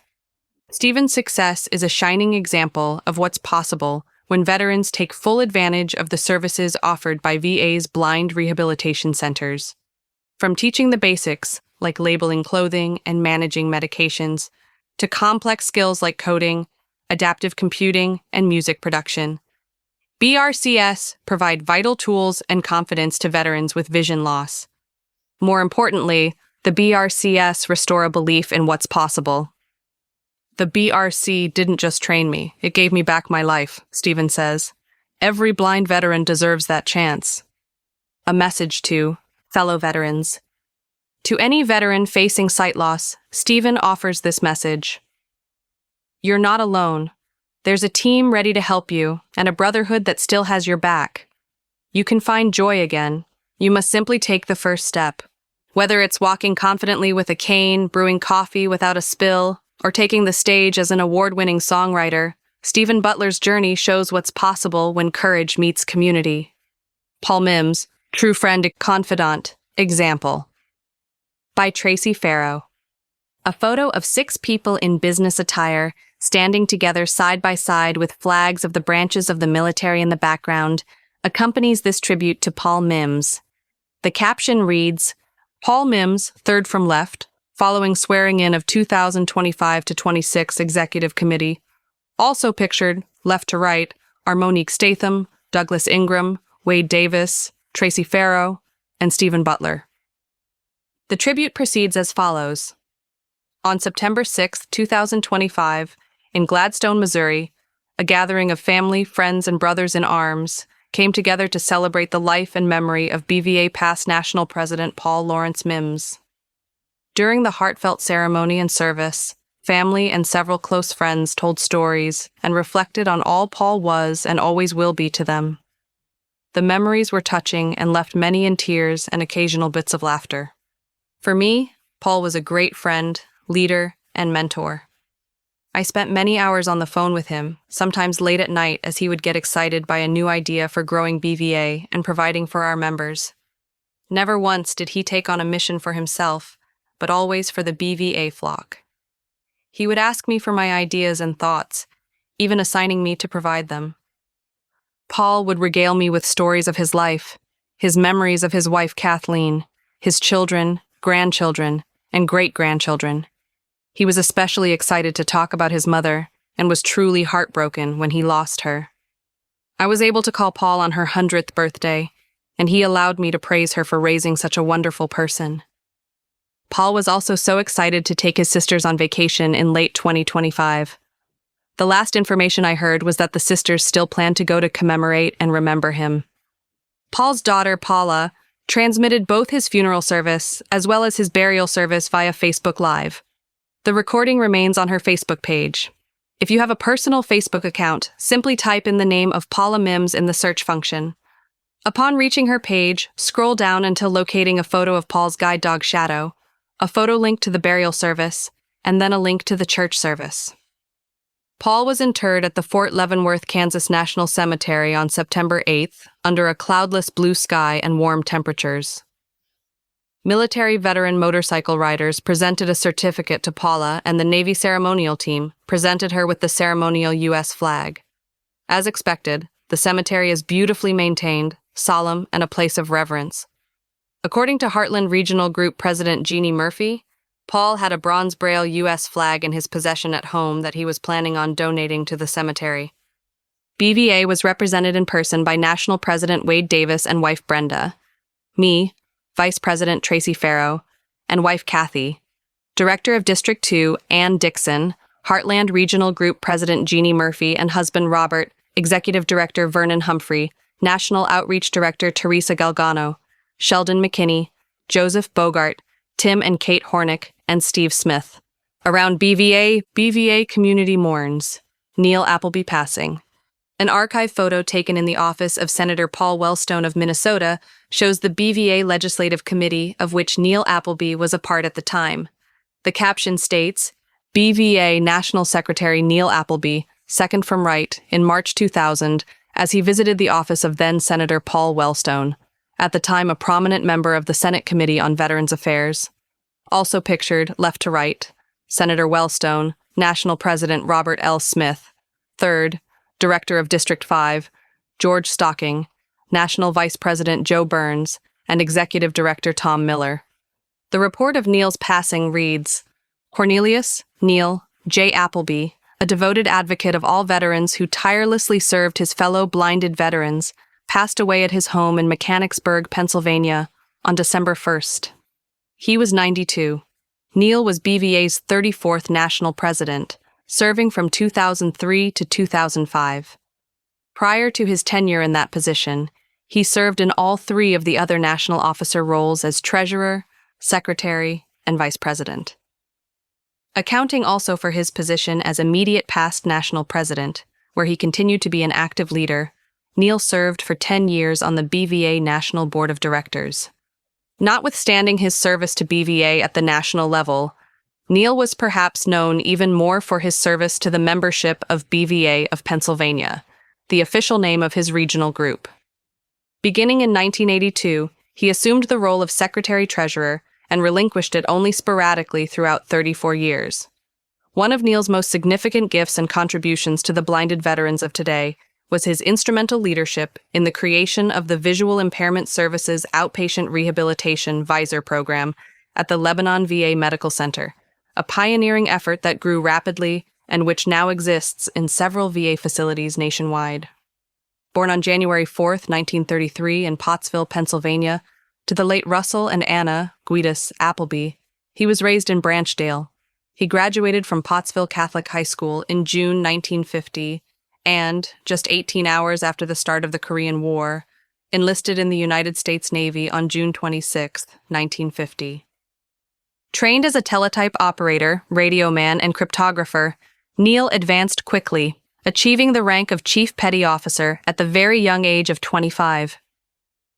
Stephen's success is a shining example of what's possible when veterans take full advantage of the services offered by VA's blind rehabilitation centers. From teaching the basics, like labeling clothing and managing medications, to complex skills like coding, adaptive computing, and music production, BRCS provide vital tools and confidence to veterans with vision loss. More importantly, the BRCS restore a belief in what's possible. The BRC didn't just train me, it gave me back my life, Stephen says. Every blind veteran deserves that chance. A message to fellow veterans. To any veteran facing sight loss, Stephen offers this message. You're not alone. There's a team ready to help you, and a brotherhood that still has your back. You can find joy again. You must simply take the first step. Whether it's walking confidently with a cane, brewing coffee without a spill, or taking the stage as an award-winning songwriter, Stephen Butler's journey shows what's possible when courage meets community. Paul Mimms, true friend and confidant, example. By Tracy Farrow. A photo of 6 people in business attire, standing together side by side with flags of the branches of the military in the background, accompanies this tribute to Paul Mimms. The caption reads, Paul Mimms, third from left, following swearing in of 2025-26 Executive Committee. Also pictured, left to right, are Monique Statham, Douglas Ingram, Wade Davis, Tracy Farrow, and Stephen Butler. The tribute proceeds as follows. On September 6, 2025, in Gladstone, Missouri, a gathering of family, friends, and brothers in arms came together to celebrate the life and memory of BVA past National President Paul Lawrence Mimms. During the heartfelt ceremony and service, family and several close friends told stories and reflected on all Paul was and always will be to them. The memories were touching and left many in tears and occasional bits of laughter. For me, Paul was a great friend, leader, and mentor. I spent many hours on the phone with him, sometimes late at night as he would get excited by a new idea for growing BVA and providing for our members. Never once did he take on a mission for himself, but always for the BVA flock. He would ask me for my ideas and thoughts, even assigning me to provide them. Paul would regale me with stories of his life, his memories of his wife Kathleen, his children, grandchildren, and great-grandchildren. He was especially excited to talk about his mother and was truly heartbroken when he lost her. I was able to call Paul on her 100th birthday, and he allowed me to praise her for raising such a wonderful person. Paul was also so excited to take his sisters on vacation in late 2025. The last information I heard was that the sisters still plan to go to commemorate and remember him. Paul's daughter, Paula, transmitted both his funeral service as well as his burial service via Facebook Live. The recording remains on her Facebook page. If you have a personal Facebook account, simply type in the name of Paula Mimms in the search function. Upon reaching her page, scroll down until locating a photo of Paul's guide dog Shadow, a photo link to the burial service, and then a link to the church service. Paul was interred at the Fort Leavenworth, Kansas National Cemetery on September 8th under a cloudless blue sky and warm temperatures. Military veteran motorcycle riders presented a certificate to Paula, and the Navy ceremonial team presented her with the ceremonial U.S. flag. As expected, the cemetery is beautifully maintained, solemn, and a place of reverence. According to Heartland Regional Group President Jeannie Murphy, Paul had a bronze braille U.S. flag in his possession at home that he was planning on donating to the cemetery. BVA was represented in person by National President Wade Davis and wife Brenda, me, Vice President Tracy Farrow, and wife Kathy, Director of District 2 Ann Dixon, Heartland Regional Group President Jeannie Murphy and husband Robert, Executive Director Vernon Humphrey, National Outreach Director Teresa Galgano, Sheldon McKinney, Joseph Bogart, Tim and Kate Hornick, and Steve Smith. Around BVA community mourns. Neil Appleby passing. An archive photo taken in the office of Senator Paul Wellstone of Minnesota shows the BVA Legislative Committee, of which Neil Appleby was a part at the time. The caption states, BVA National Secretary Neil Appleby, second from right, in March 2000, as he visited the office of then-Senator Paul Wellstone, at the time a prominent member of the Senate Committee on Veterans Affairs. Also pictured, left to right, Senator Wellstone, National President Robert L. Smith, third, Director of District 5, George Stocking, National Vice President Joe Burns, and Executive Director Tom Miller. The report of Neil's passing reads, Cornelius Neil J. Appleby, a devoted advocate of all veterans who tirelessly served his fellow blinded veterans, passed away at his home in Mechanicsburg, Pennsylvania, on December 1st. He was 92. Neil was BVA's 34th national president, serving from 2003 to 2005. Prior to his tenure in that position, he served in all three of the other national officer roles as treasurer, secretary, and vice president. Accounting also for his position as immediate past national president, where he continued to be an active leader, Neil served for 10 years on the BVA National Board of Directors. Notwithstanding his service to BVA at the national level, Neil was perhaps known even more for his service to the membership of BVA of Pennsylvania, the official name of his regional group. Beginning in 1982, he assumed the role of secretary-treasurer and relinquished it only sporadically throughout 34 years. One of Neil's most significant gifts and contributions to the blinded veterans of today was his instrumental leadership in the creation of the Visual Impairment Services Outpatient Rehabilitation VISOR program at the Lebanon VA Medical Center, a pioneering effort that grew rapidly and which now exists in several VA facilities nationwide. Born on January 4, 1933 in Pottsville, Pennsylvania, to the late Russell and Anna Guidus Appleby, he was raised in Branchdale. He graduated from Pottsville Catholic High School in June 1950 and, just 18 hours after the start of the Korean War, enlisted in the United States Navy on June 26, 1950. Trained as a teletype operator, radioman, and cryptographer, Neil advanced quickly, achieving the rank of Chief Petty Officer at the very young age of 25.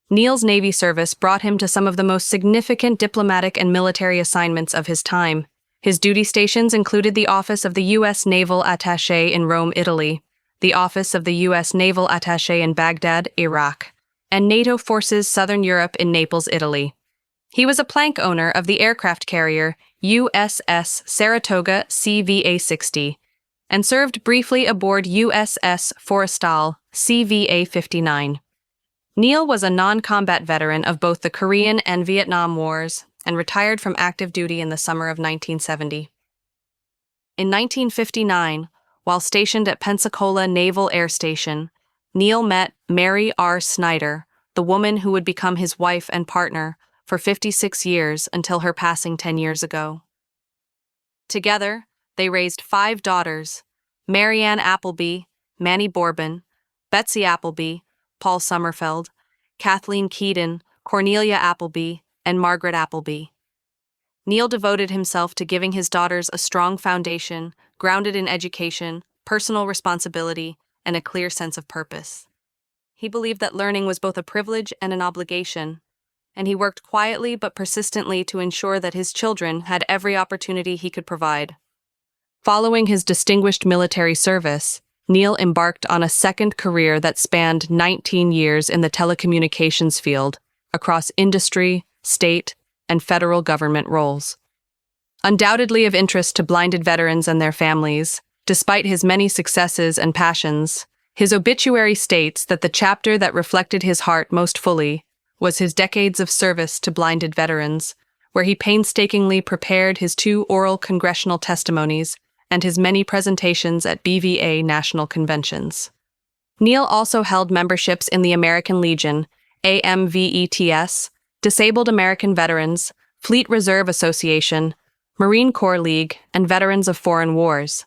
Neil's Navy service brought him to some of the most significant diplomatic and military assignments of his time. His duty stations included the office of the U.S. Naval Attaché in Rome, Italy, the office of the U.S. Naval Attaché in Baghdad, Iraq, and NATO Forces Southern Europe in Naples, Italy. He was a plank owner of the aircraft carrier USS Saratoga CVA-60 and served briefly aboard USS Forrestal CVA-59. Neil was a non-combat veteran of both the Korean and Vietnam Wars and retired from active duty in the summer of 1970. In 1959, while stationed at Pensacola Naval Air Station, Neil met Mary R. Snyder, the woman who would become his wife and partner for 56 years until her passing 10 years ago. Together, they raised 5 daughters: Marianne Appleby, Manny Bourbon, Betsy Appleby, Paul Sommerfeld, Kathleen Keaton, Cornelia Appleby, and Margaret Appleby. Neil devoted himself to giving his daughters a strong foundation, grounded in education, personal responsibility, and a clear sense of purpose. He believed that learning was both a privilege and an obligation, and he worked quietly but persistently to ensure that his children had every opportunity he could provide. Following his distinguished military service, Neil embarked on a second career that spanned 19 years in the telecommunications field, across industry, state, and federal government roles. Undoubtedly of interest to blinded veterans and their families, despite his many successes and passions, his obituary states that the chapter that reflected his heart most fully was his decades of service to blinded veterans, where he painstakingly prepared his 2 oral congressional testimonies and his many presentations at BVA national conventions. Neil also held memberships in the American Legion, AMVETS, Disabled American Veterans, Fleet Reserve Association, Marine Corps League, and Veterans of Foreign Wars.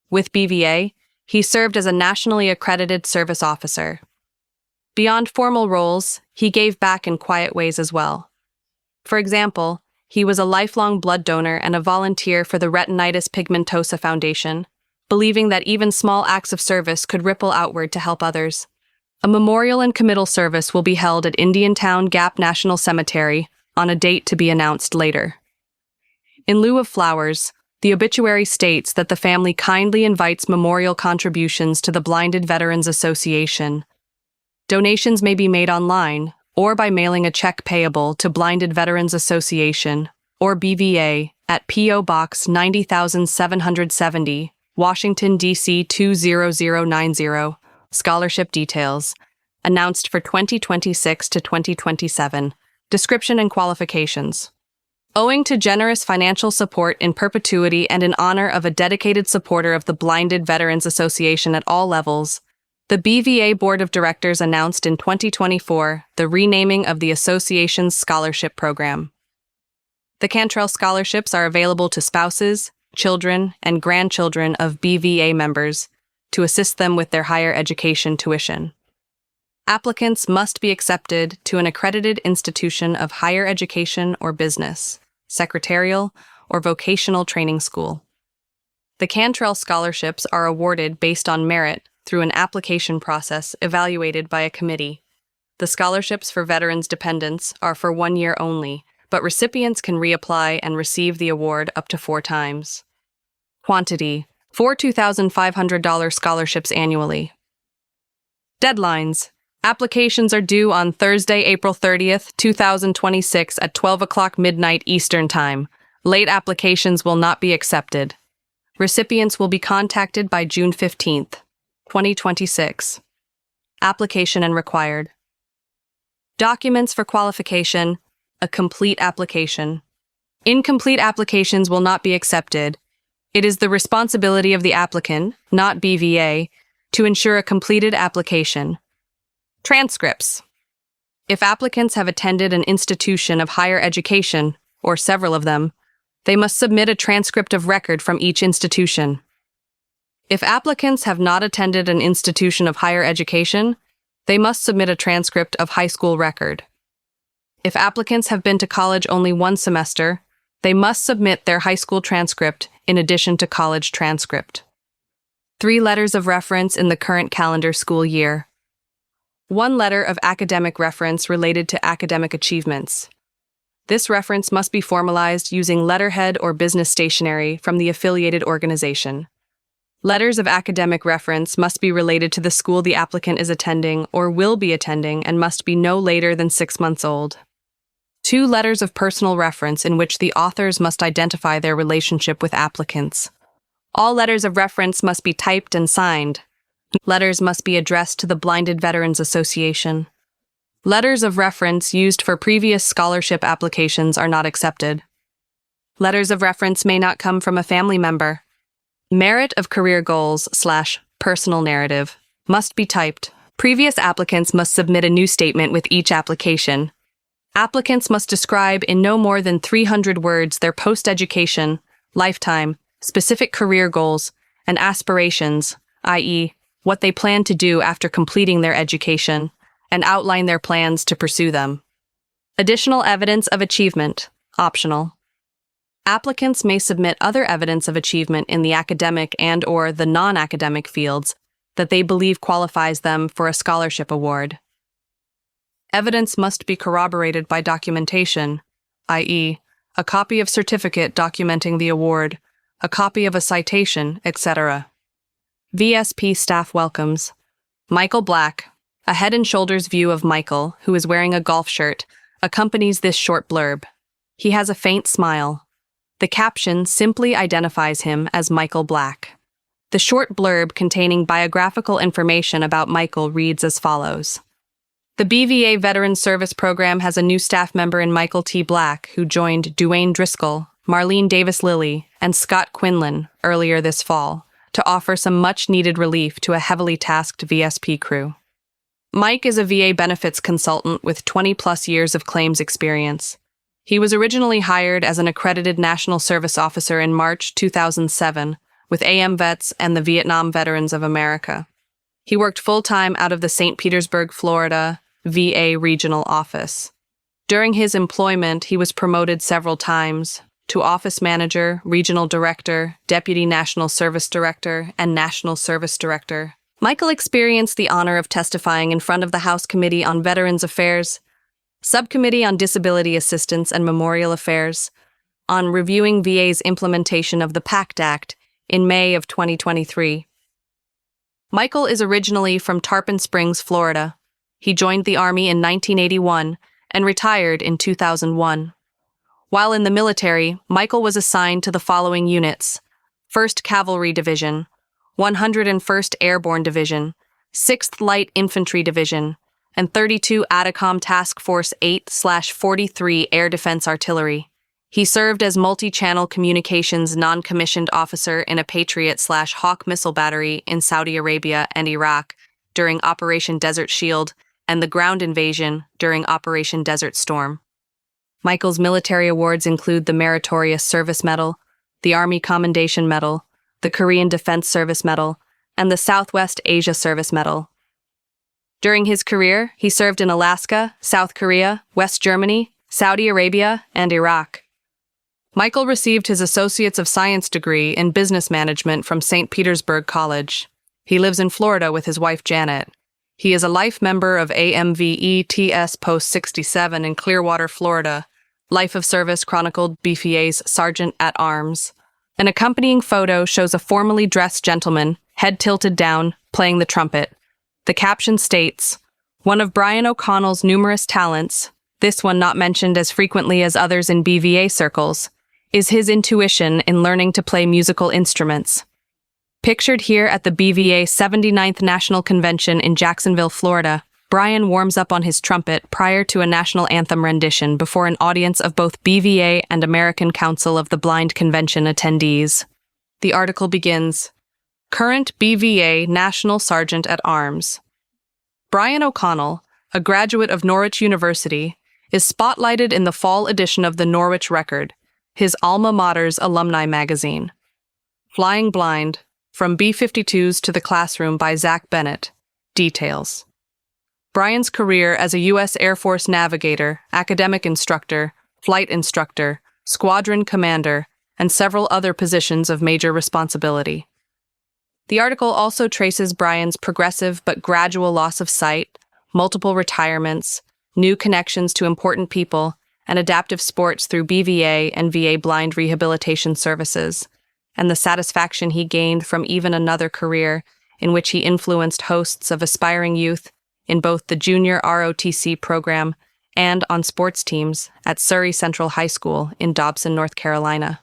With BVA, he served as a nationally accredited service officer. Beyond formal roles, he gave back in quiet ways as well. For example, he was a lifelong blood donor and a volunteer for the Retinitis Pigmentosa Foundation, believing that even small acts of service could ripple outward to help others. A memorial and committal service will be held at Indiantown Gap National Cemetery on a date to be announced later. In lieu of flowers, the obituary states that the family kindly invites memorial contributions to the Blinded Veterans Association. Donations may be made online or by mailing a check payable to Blinded Veterans Association, or BVA, at P.O. Box 90,770, Washington, D.C. 20090. Scholarship details. Announced for 2026 to 2027. Description and qualifications. Owing to generous financial support in perpetuity and in honor of a dedicated supporter of the Blinded Veterans Association at all levels, the BVA Board of Directors announced in 2024 the renaming of the association's scholarship program. The Cantrell Scholarships are available to spouses, children, and grandchildren of BVA members to assist them with their higher education tuition. Applicants must be accepted to an accredited institution of higher education or business, secretarial, or vocational training school. The Cantrell Scholarships are awarded based on merit through an application process evaluated by a committee. The scholarships for veterans' dependents are for 1 year only, but recipients can reapply and receive the award up to 4 times. Quantity: 4 $2,500 scholarships annually. Deadlines: applications are due on Thursday, April 30th, 2026 at 12 o'clock midnight Eastern Time. Late applications will not be accepted. Recipients will be contacted by June 15th, 2026. Application and required. Documents for qualification: a complete application. Incomplete applications will not be accepted. It is the responsibility of the applicant, not BVA, to ensure a completed application. Transcripts. If applicants have attended an institution of higher education, or several of them, they must submit a transcript of record from each institution. If applicants have not attended an institution of higher education, they must submit a transcript of high school record. If applicants have been to college only 1 semester, they must submit their high school transcript in addition to college transcript. 3 letters of reference in the current calendar school year. 1 letter of academic reference related to academic achievements. This reference must be formalized using letterhead or business stationery from the affiliated organization. Letters of academic reference must be related to the school the applicant is attending or will be attending and must be no later than 6 months old. 2 letters of personal reference in which the authors must identify their relationship with applicants. All letters of reference must be typed and signed. Letters must be addressed to the Blinded Veterans Association. Letters of reference used for previous scholarship applications are not accepted. Letters of reference may not come from a family member. Merit of career goals/personal narrative must be typed. Previous applicants must submit a new statement with each application. Applicants must describe in no more than 300 words their post-education, lifetime, specific career goals, and aspirations, i.e., what they plan to do after completing their education, and outline their plans to pursue them. Additional evidence of achievement, optional. Applicants may submit other evidence of achievement in the academic and/or the non-academic fields that they believe qualifies them for a scholarship award. Evidence must be corroborated by documentation, i.e., a copy of certificate documenting the award, a copy of a citation, etc. VSP staff welcomes. Michael Black, a head and shoulders view of Michael, who is wearing a golf shirt, accompanies this short blurb. He has a faint smile. The caption simply identifies him as Michael Black. The short blurb containing biographical information about Michael reads as follows. The BVA Veteran Service Program has a new staff member in Michael T. Black, who joined Duane Driscoll, Marlene Davis-Lilly, and Scott Quinlan earlier this fall to offer some much-needed relief to a heavily tasked VSP crew. Mike is a VA benefits consultant with 20-plus years of claims experience. He was originally hired as an accredited National Service Officer in March 2007 with AM Vets and the Vietnam Veterans of America. He worked full-time out of the St. Petersburg, Florida, VA Regional Office. During his employment, he was promoted several times to Office Manager, Regional Director, Deputy National Service Director, and National Service Director. Michael experienced the honor of testifying in front of the House Committee on Veterans Affairs, Subcommittee on Disability Assistance and Memorial Affairs, on reviewing VA's implementation of the PACT Act in May of 2023. Michael is originally from Tarpon Springs, Florida. He joined the Army in 1981 and retired in 2001. While in the military, Michael was assigned to the following units: 1st Cavalry Division, 101st Airborne Division, 6th Light Infantry Division, and 32 ATACOM Task Force 8/43 Air Defense Artillery. He served as multi-channel communications non-commissioned officer in a Patriot/Hawk missile battery in Saudi Arabia and Iraq during Operation Desert Shield and the ground invasion during Operation Desert Storm. Michael's military awards include the Meritorious Service Medal, the Army Commendation Medal, the Korean Defense Service Medal, and the Southwest Asia Service Medal. During his career, he served in Alaska, South Korea, West Germany, Saudi Arabia, and Iraq. Michael received his Associates of Science degree in Business Management from St. Petersburg College. He lives in Florida with his wife Janet. He is a life member of AMVETS Post 67 in Clearwater, Florida. Life of service chronicled BVA's Sergeant at Arms. An accompanying photo shows a formally dressed gentleman, head tilted down, playing the trumpet. The caption states, "One of Brian O'Connell's numerous talents, this one not mentioned as frequently as others in BVA circles, is his intuition in learning to play musical instruments." Pictured here at the BVA 79th National Convention in Jacksonville, Florida, Brian warms up on his trumpet prior to a national anthem rendition before an audience of both BVA and American Council of the Blind Convention attendees. The article begins, Current BVA National Sergeant at Arms. Brian O'Connell, a graduate of Norwich University, is spotlighted in the fall edition of the Norwich Record, his alma mater's alumni magazine. Flying Blind, From B-52s to the Classroom by Zach Bennett. Details. Brian's career as a U.S. Air Force navigator, academic instructor, flight instructor, squadron commander, and several other positions of major responsibility. The article also traces Brian's progressive but gradual loss of sight, multiple retirements, new connections to important people, and adaptive sports through BVA and VA blind rehabilitation services, and the satisfaction he gained from even another career in which he influenced hosts of aspiring youth in both the junior ROTC program and on sports teams at Surrey Central High School in Dobson, North Carolina.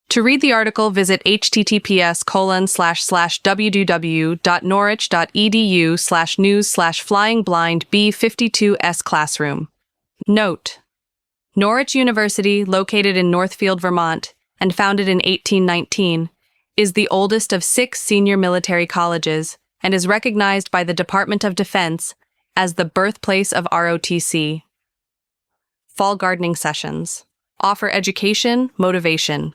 To read the article, visit https://www.norwich.edu/news/flyingblind-B52S classroom. Note: Norwich University, located in Northfield, Vermont, and founded in 1819, is the oldest of 6 senior military colleges and is recognized by the Department of Defense as the birthplace of ROTC. Fall gardening sessions offer education, motivation.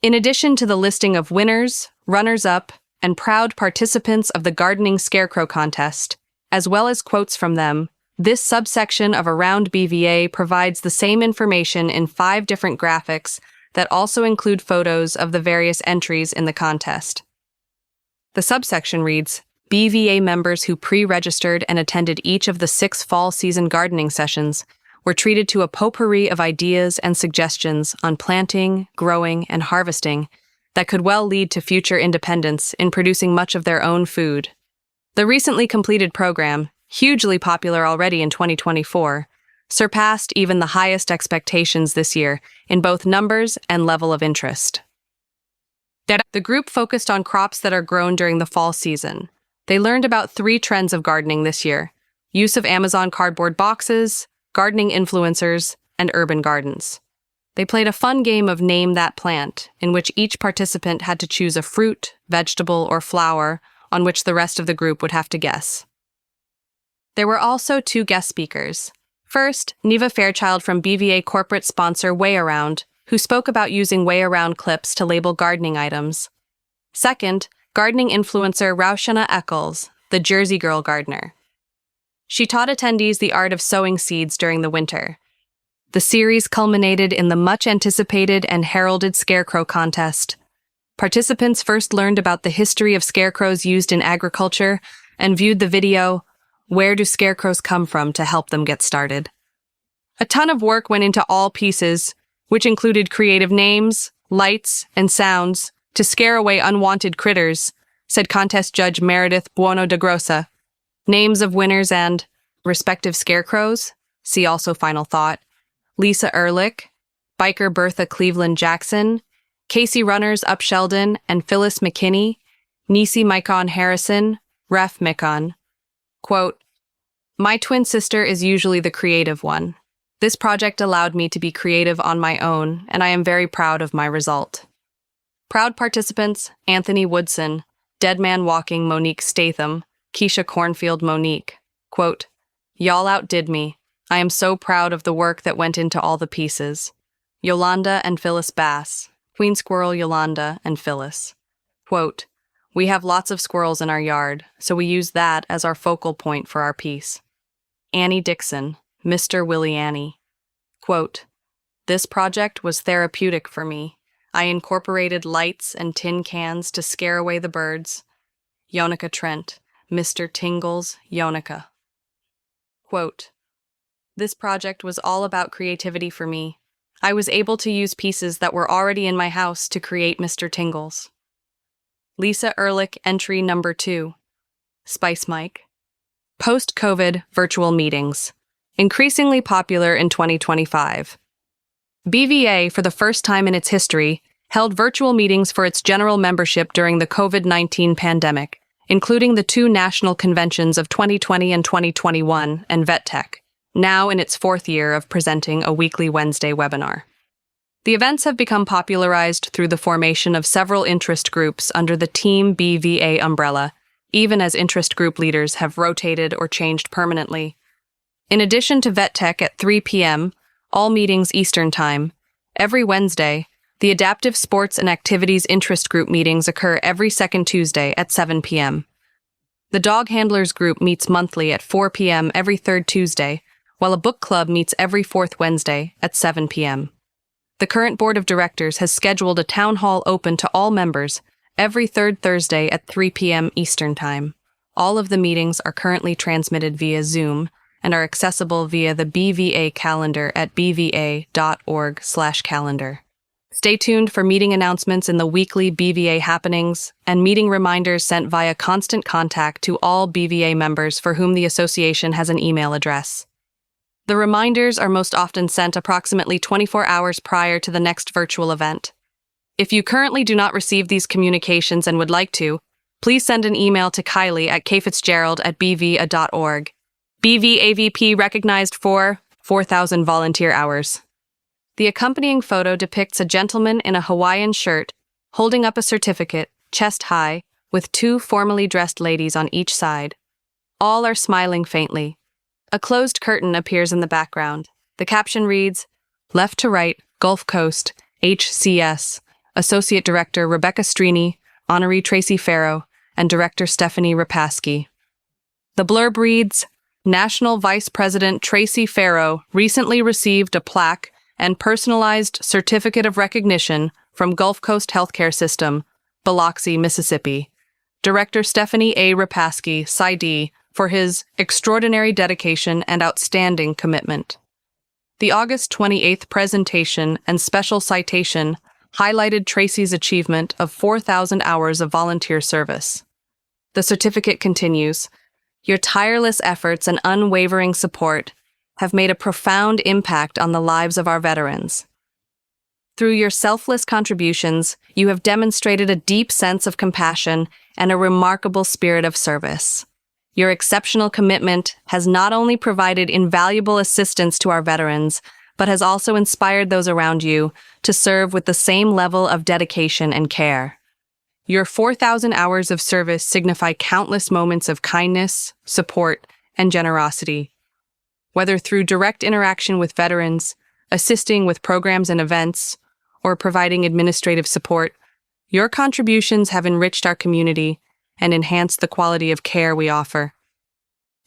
In addition to the listing of winners, runners-up, and proud participants of the Gardening Scarecrow Contest, as well as quotes from them, this subsection of Around BVA provides the same information in 5 different graphics that also include photos of the various entries in the contest. The subsection reads, BVA members who pre-registered and attended each of the 6 fall season gardening sessions were treated to a potpourri of ideas and suggestions on planting, growing, and harvesting that could well lead to future independence in producing much of their own food. The recently completed program, hugely popular already in 2024, surpassed even the highest expectations this year in both numbers and level of interest. The group focused on crops that are grown during the fall season. They learned about 3 trends of gardening this year: use of Amazon cardboard boxes, gardening influencers, and urban gardens. They played a fun game of Name That Plant, in which each participant had to choose a fruit, vegetable, or flower on which the rest of the group would have to guess. There were also 2 guest speakers. First, Neva Fairchild from BVA corporate sponsor Way Around, who spoke about using Way Around clips to label gardening items. Second, gardening influencer Raushana Eccles, the Jersey Girl gardener. She taught attendees the art of sowing seeds during the winter. The series culminated in the much-anticipated and heralded Scarecrow Contest. Participants first learned about the history of scarecrows used in agriculture and viewed the video, Where Do Scarecrows Come From?, to help them get started. A ton of work went into all pieces, which included creative names, lights, and sounds to scare away unwanted critters, said contest judge Meredith Buono da Grossa. Names of winners and respective scarecrows, see also Final Thought, Lisa Ehrlich, biker Bertha Cleveland Jackson, Casey Runners Up Sheldon and Phyllis McKinney, Nisi Micon Harrison, Ref Micon. Quote, My twin sister is usually the creative one. This project allowed me to be creative on my own, and I am very proud of my result. Proud participants, Anthony Woodson, Dead Man Walking Monique Statham, Keisha Cornfield Monique. Quote, Y'all outdid me. I am so proud of the work that went into all the pieces. Yolanda and Phyllis Bass, Queen Squirrel Yolanda and Phyllis. Quote, We have lots of squirrels in our yard, so we use that as our focal point for our piece. Annie Dixon, Mr. Willie Annie. Quote, This project was therapeutic for me. I incorporated lights and tin cans to scare away the birds. Yonica Trent, Mr. Tingles Yonica. Quote, This project was all about creativity for me. I was able to use pieces that were already in my house to create Mr. Tingles. Lisa Ehrlich, entry number 2. Spice Mike. Post-COVID virtual meetings. Increasingly popular in 2025. BVA, for the first time in its history, held virtual meetings for its general membership during the COVID-19 pandemic, including the 2 national conventions of 2020 and 2021 and VetTech, now in its 4th year of presenting a weekly Wednesday webinar. The events have become popularized through the formation of several interest groups under the Team BVA umbrella, even as interest group leaders have rotated or changed permanently. In addition to VetTech at 3 p.m., all meetings Eastern Time, every Wednesday, the Adaptive Sports and Activities Interest Group meetings occur every second Tuesday at 7 p.m. The Dog Handlers Group meets monthly at 4 p.m. every third Tuesday, while a book club meets every 4th Wednesday at 7 p.m. The current board of directors has scheduled a town hall open to all members every third Thursday at 3 p.m. Eastern Time. All of the meetings are currently transmitted via Zoom and are accessible via the BVA calendar at bva.org/calendar. Stay tuned for meeting announcements in the weekly BVA happenings and meeting reminders sent via constant contact to all BVA members for whom the association has an email address. The reminders are most often sent approximately 24 hours prior to the next virtual event. If you currently do not receive these communications and would like to, please send an email to Kylie at kfitzgerald@bva.org. BVAVP recognized for 4,000 volunteer hours. The accompanying photo depicts a gentleman in a Hawaiian shirt holding up a certificate, chest high, with two formally dressed ladies on each side. All are smiling faintly. A closed curtain appears in the background. The caption reads, "Left to Right, Gulf Coast, HCS, Associate Director Rebecca Strini, Honoree Tracy Farrow, and Director Stephanie Rapaski." The blurb reads, "National Vice President Tracy Farrow recently received a plaque and personalized certificate of recognition from Gulf Coast Healthcare System, Biloxi, Mississippi. Director Stephanie A. Rapaski, PsyD, for his extraordinary dedication and outstanding commitment." The August 28th presentation and special citation highlighted Tracy's achievement of 4,000 hours of volunteer service. The certificate continues, "Your tireless efforts and unwavering support have made a profound impact on the lives of our veterans. Through your selfless contributions, you have demonstrated a deep sense of compassion and a remarkable spirit of service. Your exceptional commitment has not only provided invaluable assistance to our veterans, but has also inspired those around you to serve with the same level of dedication and care. Your 4,000 hours of service signify countless moments of kindness, support, and generosity. Whether through direct interaction with veterans, assisting with programs and events, or providing administrative support, your contributions have enriched our community and enhanced the quality of care we offer.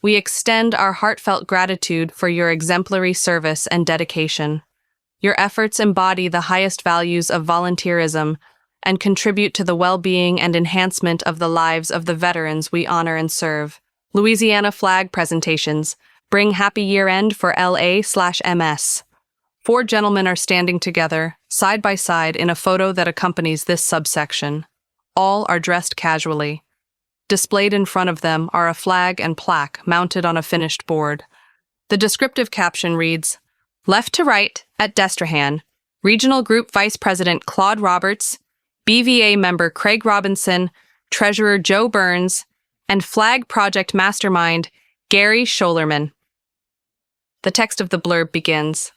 We extend our heartfelt gratitude for your exemplary service and dedication. Your efforts embody the highest values of volunteerism and contribute to the well-being and enhancement of the lives of the veterans we honor and serve. Louisiana flag presentations. Bring happy year-end for LA/MS. 4 gentlemen are standing together, side by side, in a photo that accompanies this subsection. All are dressed casually. Displayed in front of them are a flag and plaque mounted on a finished board. The descriptive caption reads, "Left to Right at Destrehan, Regional Group Vice President Claude Roberts, BVA member Craig Robinson, Treasurer Joe Burns, and Flag Project Mastermind Gary Scholerman." The text of the blurb begins,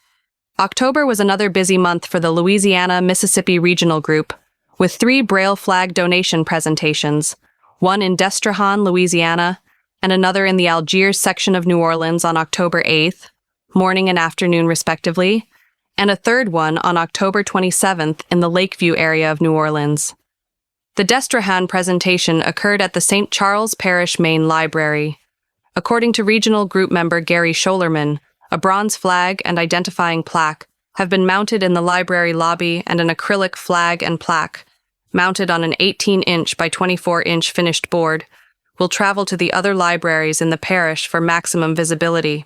"October was another busy month for the Louisiana-Mississippi Regional Group, with 3 Braille flag donation presentations, one in Destrehan, Louisiana, and another in the Algiers section of New Orleans on October 8th, morning and afternoon respectively, and a third one on October 27th in the Lakeview area of New Orleans. The Destrehan presentation occurred at the St. Charles Parish Main Library. According to Regional Group member Gary Scholerman, a bronze flag and identifying plaque have been mounted in the library lobby, and an acrylic flag and plaque, mounted on an 18-inch by 24-inch finished board, will travel to the other libraries in the parish for maximum visibility.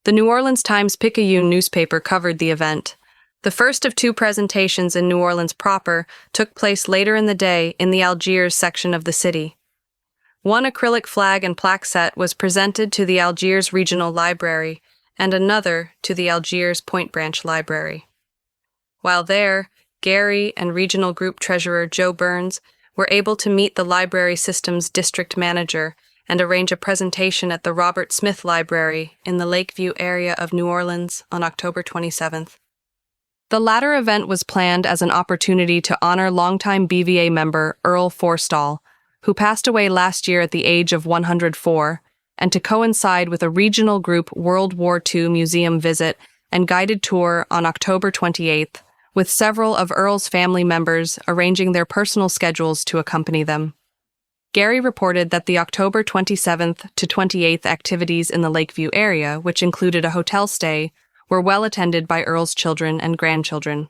The New Orleans Times-Picayune newspaper covered the event. The first of 2 presentations in New Orleans proper took place later in the day in the Algiers section of the city. One acrylic flag and plaque set was presented to the Algiers Regional Library and another to the Algiers Point Branch Library. While there, Gary and Regional Group Treasurer Joe Burns were able to meet the library system's district manager and arrange a presentation at the Robert Smith Library in the Lakeview area of New Orleans on October 27th. The latter event was planned as an opportunity to honor longtime BVA member Earl Forstall, who passed away last year at the age of 104, and to coincide with a Regional Group World War II museum visit and guided tour on October 28th, with several of Earl's family members arranging their personal schedules to accompany them. Gary reported that the October 27th to 28th activities in the Lakeview area, which included a hotel stay, were well attended by Earl's children and grandchildren.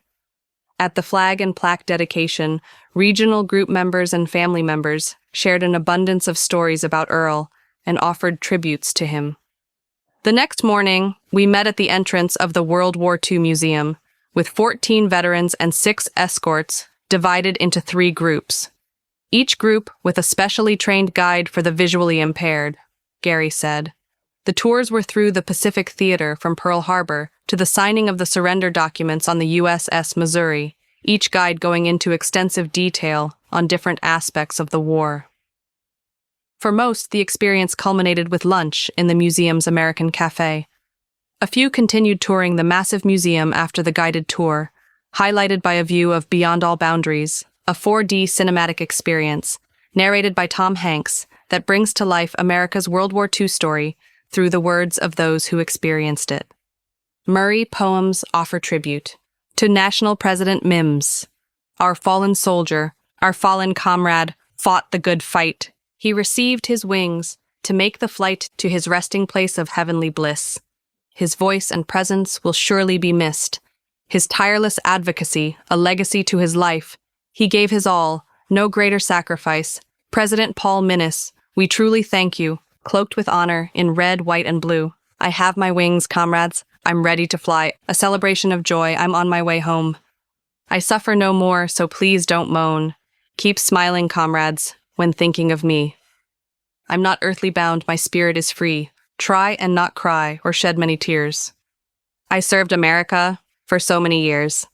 At the flag and plaque dedication, regional group members and family members shared an abundance of stories about Earl and offered tributes to him. The next morning, we met at the entrance of the World War II Museum, with 14 veterans and 6 escorts divided into 3 groups. Each group with a specially trained guide for the visually impaired, Gary said. The tours were through the Pacific Theater from Pearl Harbor to the signing of the surrender documents on the USS Missouri, each guide going into extensive detail on different aspects of the war. For most, the experience culminated with lunch in the museum's American Cafe. A few continued touring the massive museum after the guided tour, highlighted by a view of Beyond All Boundaries, a 4D cinematic experience, narrated by Tom Hanks, that brings to life America's World War II story through the words of those who experienced it. Murray poems offer tribute to National President Mimms. Our fallen soldier, our fallen comrade, fought the good fight. He received his wings to make the flight to his resting place of heavenly bliss. His voice and presence will surely be missed. His tireless advocacy, a legacy to his life. He gave his all, no greater sacrifice. President Paul Minnis, we truly thank you, cloaked with honor in red, white, and blue. I have my wings, comrades. I'm ready to fly. A celebration of joy. I'm on my way home. I suffer no more, so please don't moan. Keep smiling, comrades, when thinking of me. I'm not earthly bound, my spirit is free. Try and not cry or shed many tears. I served America for so many years.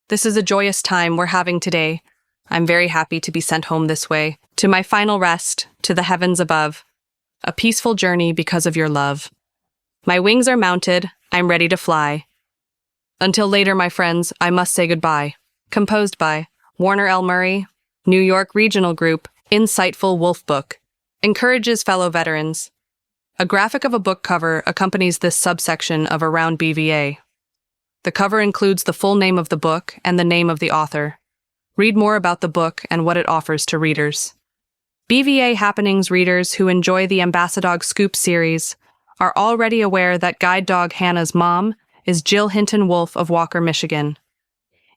This is a joyous time we're having today. I'm very happy to be sent home this way, to my final rest, to the heavens above. A peaceful journey because of your love. My wings are mounted, I'm ready to fly. Until later, my friends, I must say goodbye. Composed by Warner L. Murray, New York Regional Group, Insightful Wolf Book. Encourages fellow veterans. A graphic of a book cover accompanies this subsection of Around BVA. The cover includes the full name of the book and the name of the author. Read more about the book and what it offers to readers. BVA Happenings readers who enjoy the Ambassadog Scoop series are already aware that guide dog Hannah's mom is Jill Hinton Wolf of Walker, Michigan.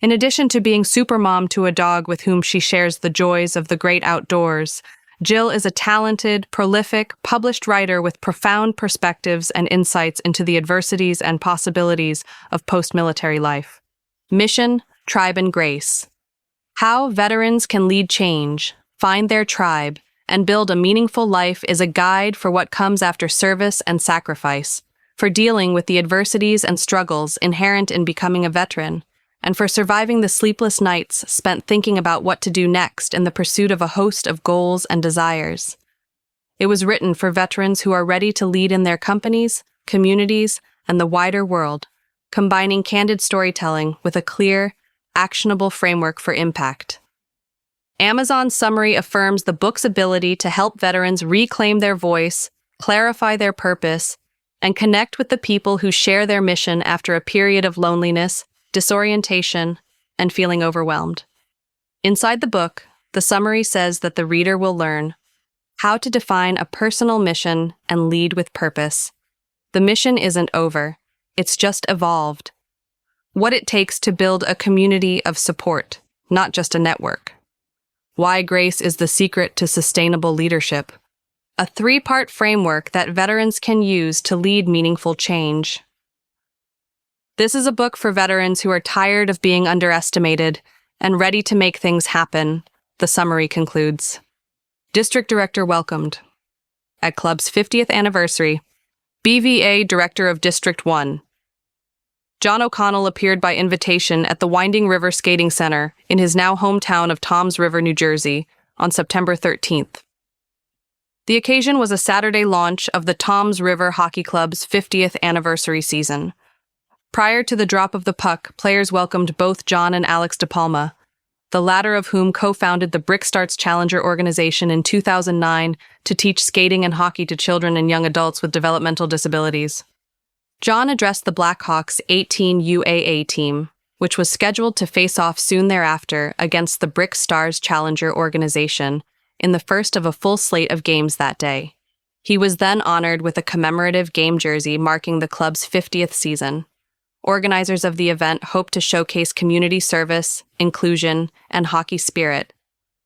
In addition to being supermom to a dog with whom she shares the joys of the great outdoors, Jill is a talented, prolific, published writer with profound perspectives and insights into the adversities and possibilities of post-military life. Mission, Tribe, and Grace. How veterans can lead change, find their tribe, and build a meaningful life is a guide for what comes after service and sacrifice, for dealing with the adversities and struggles inherent in becoming a veteran, and for surviving the sleepless nights spent thinking about what to do next in the pursuit of a host of goals and desires. It was written for veterans who are ready to lead in their companies, communities, and the wider world, combining candid storytelling with a clear, actionable framework for impact. Amazon's summary affirms the book's ability to help veterans reclaim their voice, clarify their purpose, and connect with the people who share their mission after a period of loneliness, disorientation, and feeling overwhelmed. Inside the book, the summary says that the reader will learn how to define a personal mission and lead with purpose. The mission isn't over, it's just evolved. What it takes to build a community of support, not just a network. Why grace is the secret to sustainable leadership. A 3-part framework that veterans can use to lead meaningful change. This is a book for veterans who are tired of being underestimated and ready to make things happen, the summary concludes. District Director welcomed. At Club's 50th anniversary, BVA Director of District 1. John O'Connell appeared by invitation at the Winding River Skating Center in his now hometown of Toms River, New Jersey, on September 13th. The occasion was a Saturday launch of the Toms River Hockey Club's 50th anniversary season. Prior to the drop of the puck, players welcomed both John and Alex DePalma, the latter of whom co-founded the Brick Starts Challenger organization in 2009 to teach skating and hockey to children and young adults with developmental disabilities. John addressed the Blackhawks 18 UAA team, which was scheduled to face off soon thereafter against the Brick Stars Challenger organization in the first of a full slate of games that day. He was then honored with a commemorative game jersey marking the club's 50th season. organizers of the event hope to showcase community service, inclusion, and hockey spirit,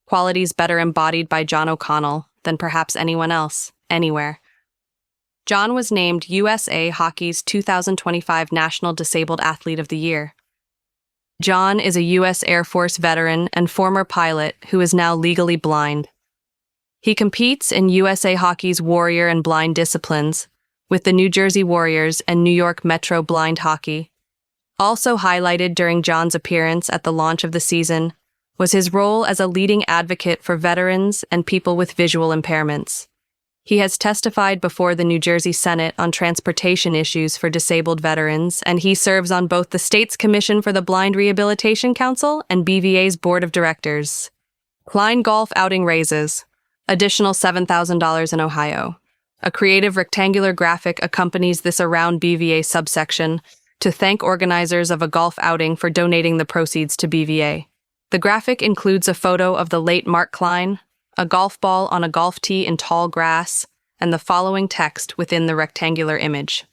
qualities better embodied by John O'Connell than perhaps anyone else, anywhere. John was named USA Hockey's 2025 National Disabled Athlete of the Year. John is a U.S. Air Force veteran and former pilot who is now legally blind. He competes in USA Hockey's Warrior and Blind disciplines with the New Jersey Warriors and New York Metro Blind Hockey. Also highlighted during John's appearance at the launch of the season was his role as a leading advocate for veterans and people with visual impairments. He has testified before the New Jersey Senate on transportation issues for disabled veterans, and he serves on both the state's Commission for the Blind Rehabilitation Council and BVA's Board of Directors. Klein Golf Outing raises additional $7,000 in Ohio. A creative rectangular graphic accompanies this around BVA subsection to thank organizers of a golf outing for donating the proceeds to BVA. The graphic includes a photo of the late Mark Klein, a golf ball on a golf tee in tall grass, and the following text within the rectangular image.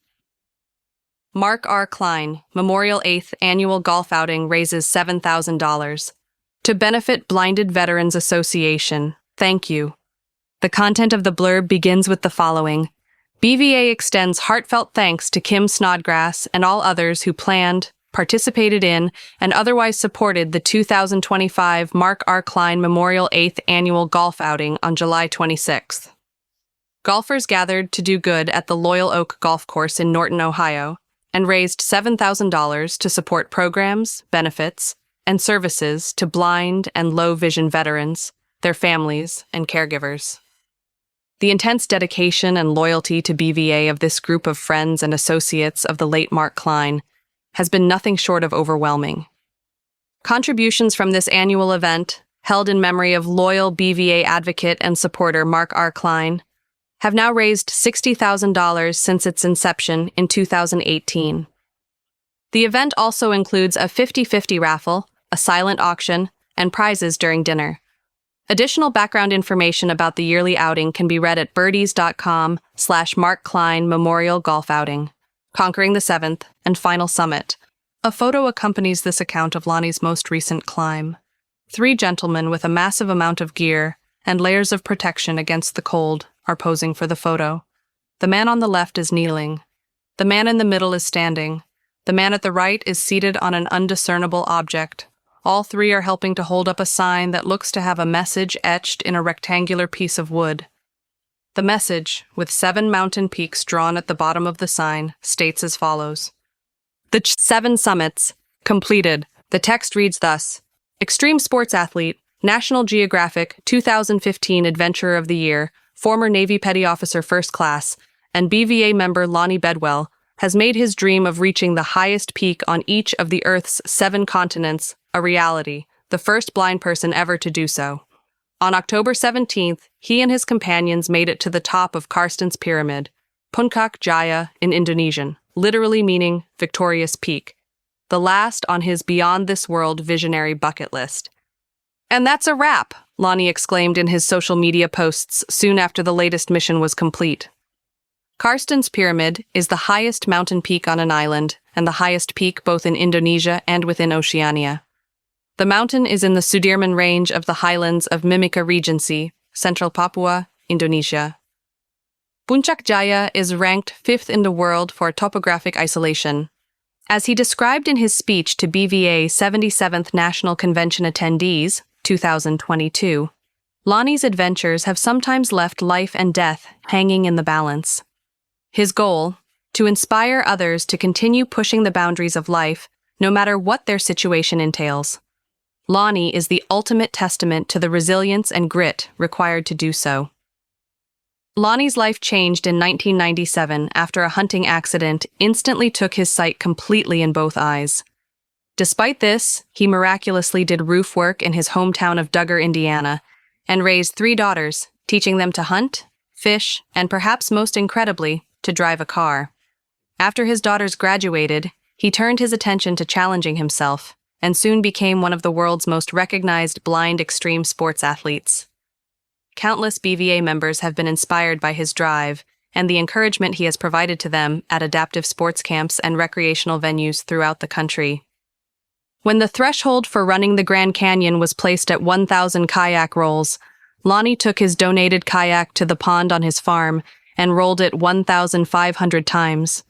Mark R. Klein, Memorial 8th Annual Golf Outing raises $7,000. To benefit Blinded Veterans Association, thank you. The content of the blurb begins with the following. BVA extends heartfelt thanks to Kim Snodgrass and all others who planned, participated in, and otherwise supported the 2025 Mark R. Klein Memorial 8th Annual Golf Outing on July 26th. Golfers gathered to do good at the Loyal Oak Golf Course in Norton, Ohio, and raised $7,000 to support programs, benefits, and services to blind and low-vision veterans, their families, and caregivers. The intense dedication and loyalty to BVA of this group of friends and associates of the late Mark Klein has been nothing short of overwhelming. Contributions from this annual event, held in memory of loyal BVA advocate and supporter Mark R. Klein, have now raised $60,000 since its inception in 2018. The event also includes a 50-50 raffle, a silent auction, and prizes during dinner. Additional background information about the yearly outing can be read at birdies.com/Mark Klein Memorial Golf Outing. Conquering the 7th and final summit. A photo accompanies this account of Lonnie's most recent climb. 3 gentlemen with a massive amount of gear and layers of protection against the cold are posing for the photo. The man on the left is kneeling. The man in the middle is standing. The man at the right is seated on an undiscernible object. All 3 are helping to hold up a sign that looks to have a message etched in a rectangular piece of wood. The message, with 7 mountain peaks drawn at the bottom of the sign, states as follows. The 7 summits, completed. The text reads thus. Extreme sports athlete, National Geographic 2015 Adventurer of the Year, former Navy Petty Officer First Class, and BVA member Lonnie Bedwell has made his dream of reaching the highest peak on each of the Earth's 7 continents a reality, the first blind person ever to do so. On October 17th, he and his companions made it to the top of Karstens Pyramid, Puncak Jaya in Indonesian, literally meaning victorious peak, the last on his beyond this world visionary bucket list. And that's a wrap, Lonnie exclaimed in his social media posts soon after the latest mission was complete. Karstens Pyramid is the highest mountain peak on an island and the highest peak both in Indonesia and within Oceania. The mountain is in the Sudirman Range of the highlands of Mimika Regency, Central Papua, Indonesia. Puncak Jaya is ranked 5th in the world for topographic isolation. As he described in his speech to BVA 77th National Convention attendees, 2022, Lonnie's adventures have sometimes left life and death hanging in the balance. His goal, to inspire others to continue pushing the boundaries of life, no matter what their situation entails. Lonnie is the ultimate testament to the resilience and grit required to do so. Lonnie's life changed in 1997 after a hunting accident instantly took his sight completely in both eyes. Despite this, he miraculously did roof work in his hometown of Duggar, Indiana, and raised 3 daughters, teaching them to hunt, fish, and perhaps most incredibly, to drive a car. After his daughters graduated, he turned his attention to challenging himself, and soon became one of the world's most recognized blind extreme sports athletes. Countless BVA members have been inspired by his drive and the encouragement he has provided to them at adaptive sports camps and recreational venues throughout the country. When the threshold for running the Grand Canyon was placed at 1,000 kayak rolls, Lonnie took his donated kayak to the pond on his farm and rolled it 1,500 times.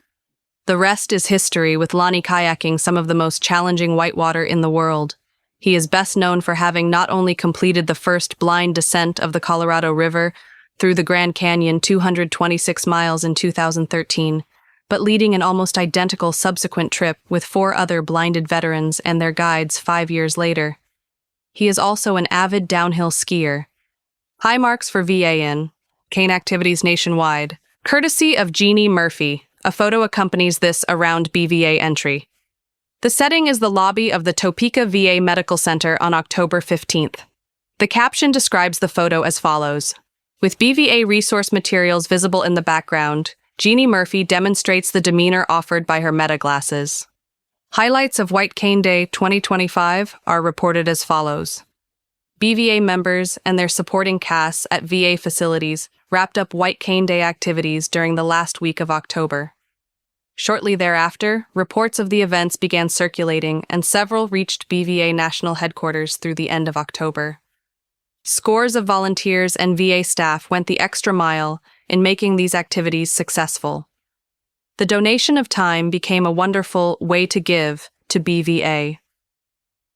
The rest is history, with Lonnie kayaking some of the most challenging whitewater in the world. He is best known for having not only completed the first blind descent of the Colorado River through the Grand Canyon 226 miles in 2013, but leading an almost identical subsequent trip with 4 other blinded veterans and their guides 5 years later. He is also an avid downhill skier. High marks for VA in cane activities nationwide. Courtesy of Jeannie Murphy. A photo accompanies this around BVA entry. The setting is the lobby of the Topeka VA Medical Center on October 15th. The caption describes the photo as follows. With BVA resource materials visible in the background, Jeannie Murphy demonstrates the demeanor offered by her meta-glasses. Highlights of White Cane Day 2025 are reported as follows. BVA members and their supporting casts at VA facilities wrapped up White Cane Day activities during the last week of October. Shortly thereafter, reports of the events began circulating and several reached BVA national headquarters through the end of October. Scores of volunteers and VA staff went the extra mile in making these activities successful. The donation of time became a wonderful way to give to BVA.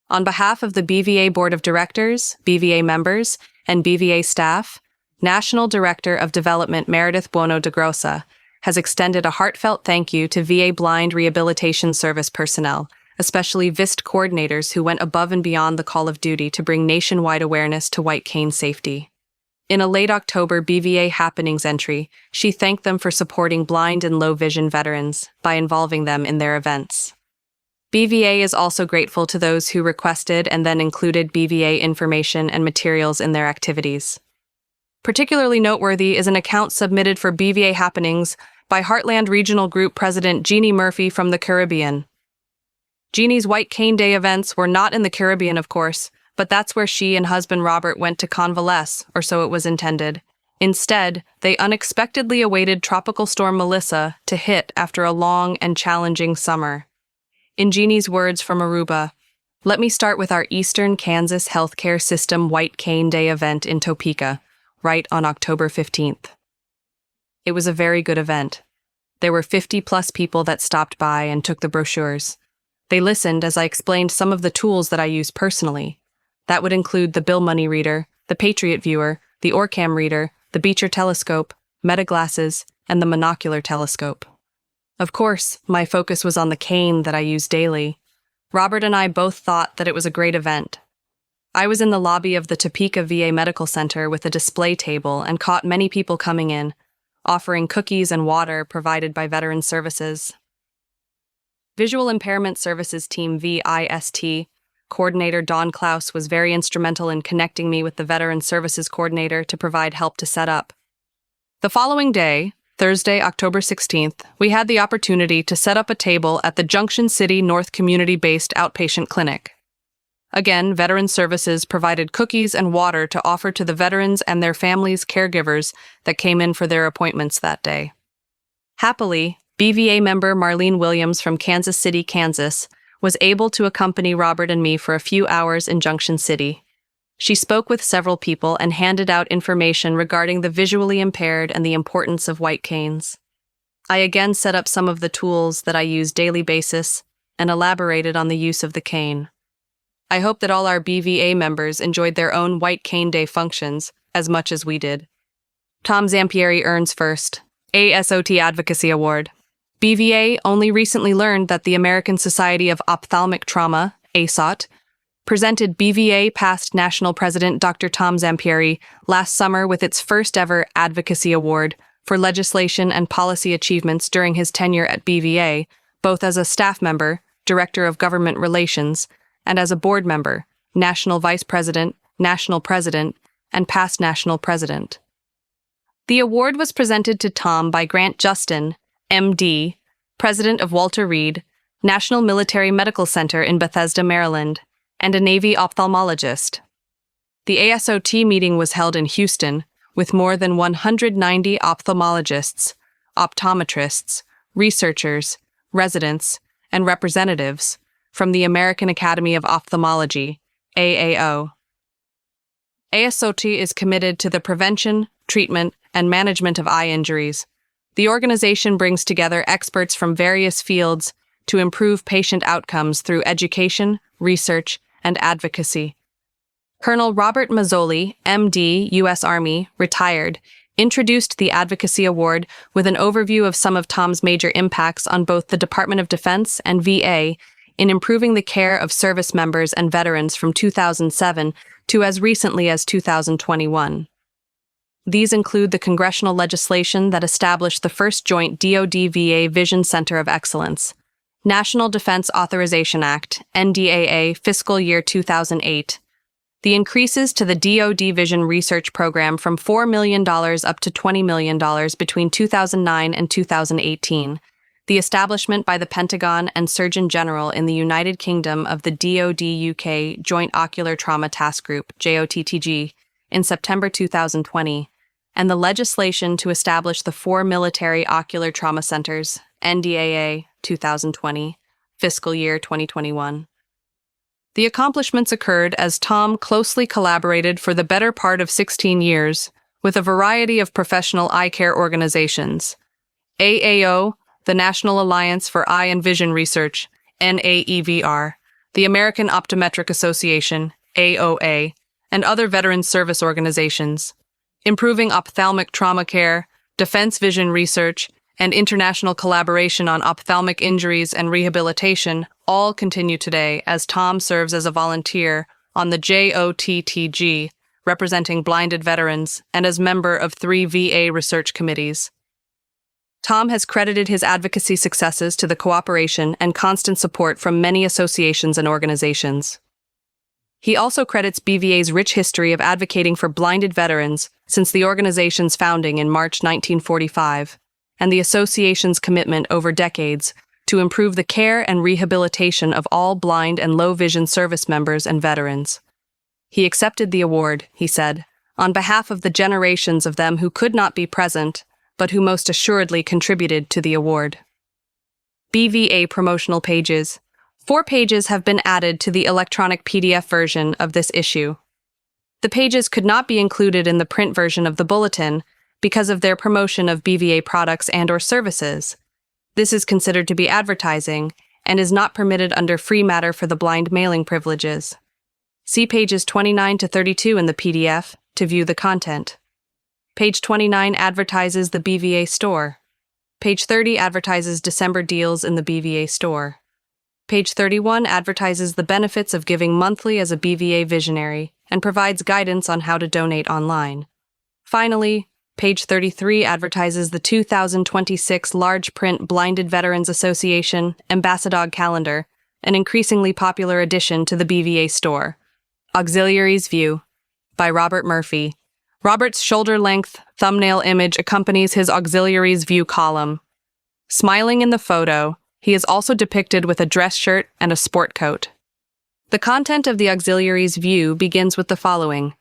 On behalf of the BVA Board of Directors, BVA members, and BVA staff, National Director of Development Meredith Buono de Grossa has extended a heartfelt thank you to VA Blind Rehabilitation Service personnel, especially VIST coordinators who went above and beyond the call of duty to bring nationwide awareness to white cane safety. In a late October BVA Happenings entry, she thanked them for supporting blind and low vision veterans by involving them in their events. BVA is also grateful to those who requested and then included BVA information and materials in their activities. Particularly noteworthy is an account submitted for BVA Happenings by Heartland Regional Group President Jeannie Murphy from the Caribbean. Jeannie's White Cane Day events were not in the Caribbean, of course, but that's where she and husband Robert went to convalesce, or so it was intended. Instead, they unexpectedly awaited Tropical Storm Melissa to hit after a long and challenging summer. In Jeannie's words from Aruba, "Let me start with our Eastern Kansas Healthcare System White Cane Day event in Topeka, right on October 15th. It was a very good event. There were 50-plus people that stopped by and took the brochures. They listened as I explained some of the tools that I use personally. That would include the Bill Money Reader, the Patriot Viewer, the Orcam Reader, the Beecher Telescope, meta-glasses, and the monocular telescope. Of course, my focus was on the cane that I use daily. Robert and I both thought that it was a great event. I was in the lobby of the Topeka VA Medical Center with a display table and caught many people coming in, offering cookies and water provided by Veteran Services. Visual Impairment Services Team VIST Coordinator Don Klaus was very instrumental in connecting me with the Veteran Services Coordinator to provide help to set up. The following day, Thursday, October 16th, we had the opportunity to set up a table at the Junction City North Community-based outpatient clinic. Again, Veteran Services provided cookies and water to offer to the veterans and their families' caregivers that came in for their appointments that day. Happily, BVA member Marlene Williams from Kansas City, Kansas, was able to accompany Robert and me for a few hours in Junction City. She spoke with several people and handed out information regarding the visually impaired and the importance of white canes. I again set up some of the tools that I use daily basis and elaborated on the use of the cane. I hope that all our BVA members enjoyed their own White Cane Day functions as much as we did. Tom Zampieri earns first, ASOT Advocacy Award. BVA only recently learned that the American Society of Ophthalmic Trauma, ASOT, presented BVA past National President Dr. Tom Zampieri last summer with its first ever Advocacy Award for legislation and policy achievements during his tenure at BVA, both as a staff member, Director of Government Relations, and as a board member, National Vice President, National President, and past National President. The award was presented to Tom by Grant Justin, MD, President of Walter Reed, National Military Medical Center in Bethesda, Maryland, and a Navy ophthalmologist. The ASOT meeting was held in Houston, with more than 190 ophthalmologists optometrists, researchers, residents, and representatives from the American Academy of Ophthalmology, AAO. ASOT is committed to the prevention, treatment, and management of eye injuries. The organization brings together experts from various fields to improve patient outcomes through education, research, and advocacy. Colonel Robert Mazzoli, MD, U.S. Army, retired, introduced the Advocacy Award with an overview of some of Tom's major impacts on both the Department of Defense and VA in improving the care of service members and veterans from 2007 to as recently as 2021. These include the congressional legislation that established the first joint DoD-VA Vision Center of Excellence, National Defense Authorization Act, NDAA, fiscal year 2008, the increases to the DoD Vision Research Program from $4 million up to $20 million between 2009 and 2018, the establishment by the Pentagon and Surgeon General in the United Kingdom of the DoD-UK Joint Ocular Trauma Task Group, JOTTG, in September 2020, and the legislation to establish the 4 Military Ocular Trauma Centers, NDAA, 2020, fiscal year 2021. The accomplishments occurred as Tom closely collaborated for the better part of 16 years with a variety of professional eye care organizations: AAO, the National Alliance for Eye and Vision Research, NAEVR, the American Optometric Association, AOA, and other veteran service organizations, improving ophthalmic trauma care, defense vision research, and international collaboration on ophthalmic injuries and rehabilitation all continue today as Tom serves as a volunteer on the JOTTG, representing blinded veterans, and as member of 3 VA research committees. Tom has credited his advocacy successes to the cooperation and constant support from many associations and organizations. He also credits BVA's rich history of advocating for blinded veterans since the organization's founding in March 1945, and the association's commitment over decades to improve the care and rehabilitation of all blind and low-vision service members and veterans. He accepted the award, he said, on behalf of the generations of them who could not be present, but who most assuredly contributed to the award. BVA promotional pages. 4 pages have been added to the electronic PDF version of this issue. The pages could not be included in the print version of the bulletin because of their promotion of BVA products and/or services. This is considered to be advertising and is not permitted under free matter for the blind mailing privileges. See pages 29 to 32 in the PDF to view the content. Page 29 advertises the BVA store. Page 30 advertises December deals in the BVA store. Page 31 advertises the benefits of giving monthly as a BVA visionary and provides guidance on how to donate online. Finally, page 33 advertises the 2026 large print Blinded Veterans Association Ambassador Calendar, an increasingly popular addition to the BVA store. Auxiliaries View by Robert Murphy. Robert's shoulder-length thumbnail image accompanies his Auxiliaries View column. Smiling in the photo, he is also depicted with a dress shirt and a sport coat. The content of the Auxiliaries View begins with the following.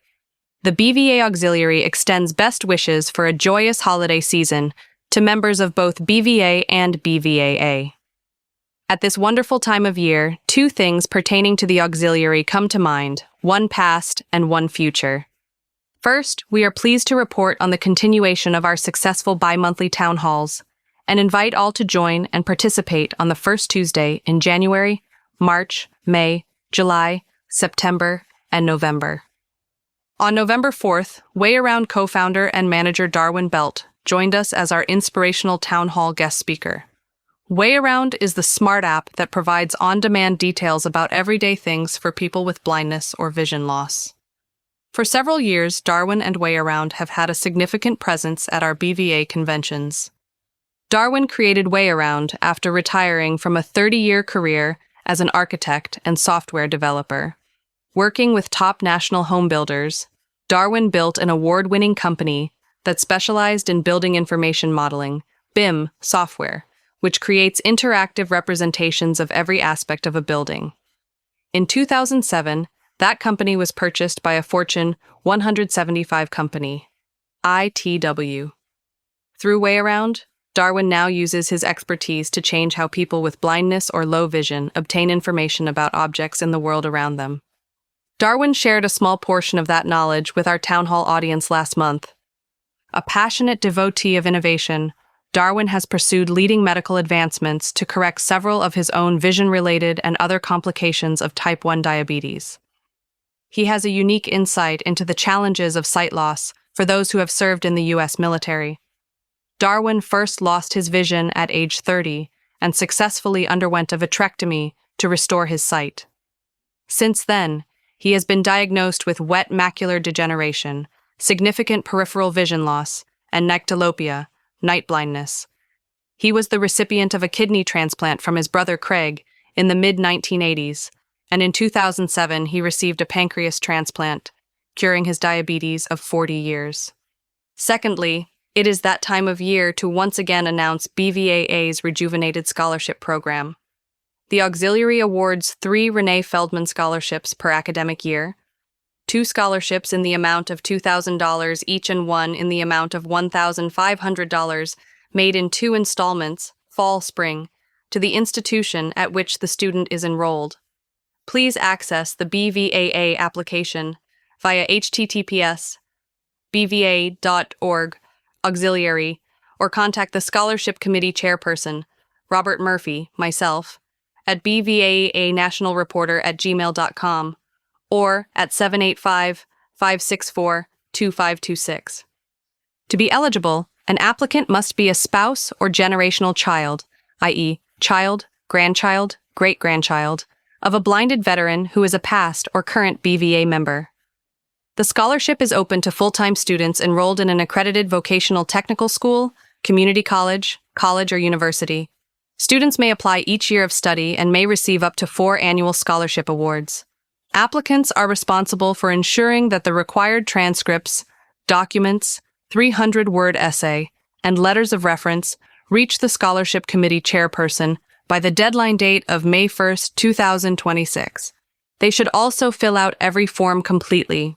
The BVA Auxiliary extends best wishes for a joyous holiday season to members of both BVA and BVAA. At this wonderful time of year, 2 things pertaining to the Auxiliary come to mind, one past and one future. First, we are pleased to report on the continuation of our successful bi-monthly town halls and invite all to join and participate on the first Tuesday in January, March, May, July, September, and November. On November 4th, Way Around co-founder and manager Darwin Belt joined us as our inspirational town hall guest speaker. Way Around is the smart app that provides on-demand details about everyday things for people with blindness or vision loss. For several years, Darwin and Way Around have had a significant presence at our BVA conventions. Darwin created Way Around after retiring from a 30-year career as an architect and software developer. Working with top national home builders, Darwin built an award-winning company that specialized in building information modeling, BIM, software, which creates interactive representations of every aspect of a building. In 2007, that company was purchased by a Fortune 175 company, ITW. Through Way Around, Darwin now uses his expertise to change how people with blindness or low vision obtain information about objects in the world around them. Darwin shared a small portion of that knowledge with our town hall audience last month. A passionate devotee of innovation, Darwin has pursued leading medical advancements to correct several of his own vision-related and other complications of type 1 diabetes. He has a unique insight into the challenges of sight loss for those who have served in the U.S. military. Darwin first lost his vision at age 30 and successfully underwent a vitrectomy to restore his sight. Since then, he has been diagnosed with wet macular degeneration, significant peripheral vision loss, and nyctalopia, night blindness. He was the recipient of a kidney transplant from his brother Craig in the mid-1980s, and in 2007 he received a pancreas transplant, curing his diabetes of 40 years. Secondly, it is that time of year to once again announce BVA's Rejuvenated Scholarship Program. The auxiliary awards 3 Renee Feldman scholarships per academic year, 2 scholarships in the amount of $2,000 each and 1 in the amount of $1,500 made in 2 installments, fall-spring, to the institution at which the student is enrolled. Please access the BVAA application via https://bva.org auxiliary or contact the Scholarship Committee Chairperson, Robert Murphy, myself, at bvanationalreporter@gmail.com or at 785-564-2526. To be eligible, an applicant must be a spouse or generational child, i.e., child, grandchild, great-grandchild, of a blinded veteran who is a past or current BVA member. The scholarship is open to full-time students enrolled in an accredited vocational technical school, community college, college, or university. Students may apply each year of study and may receive up to 4 annual scholarship awards. Applicants are responsible for ensuring that the required transcripts, documents, 300-word essay, and letters of reference reach the Scholarship Committee Chairperson by the deadline date of May 1, 2026. They should also fill out every form completely.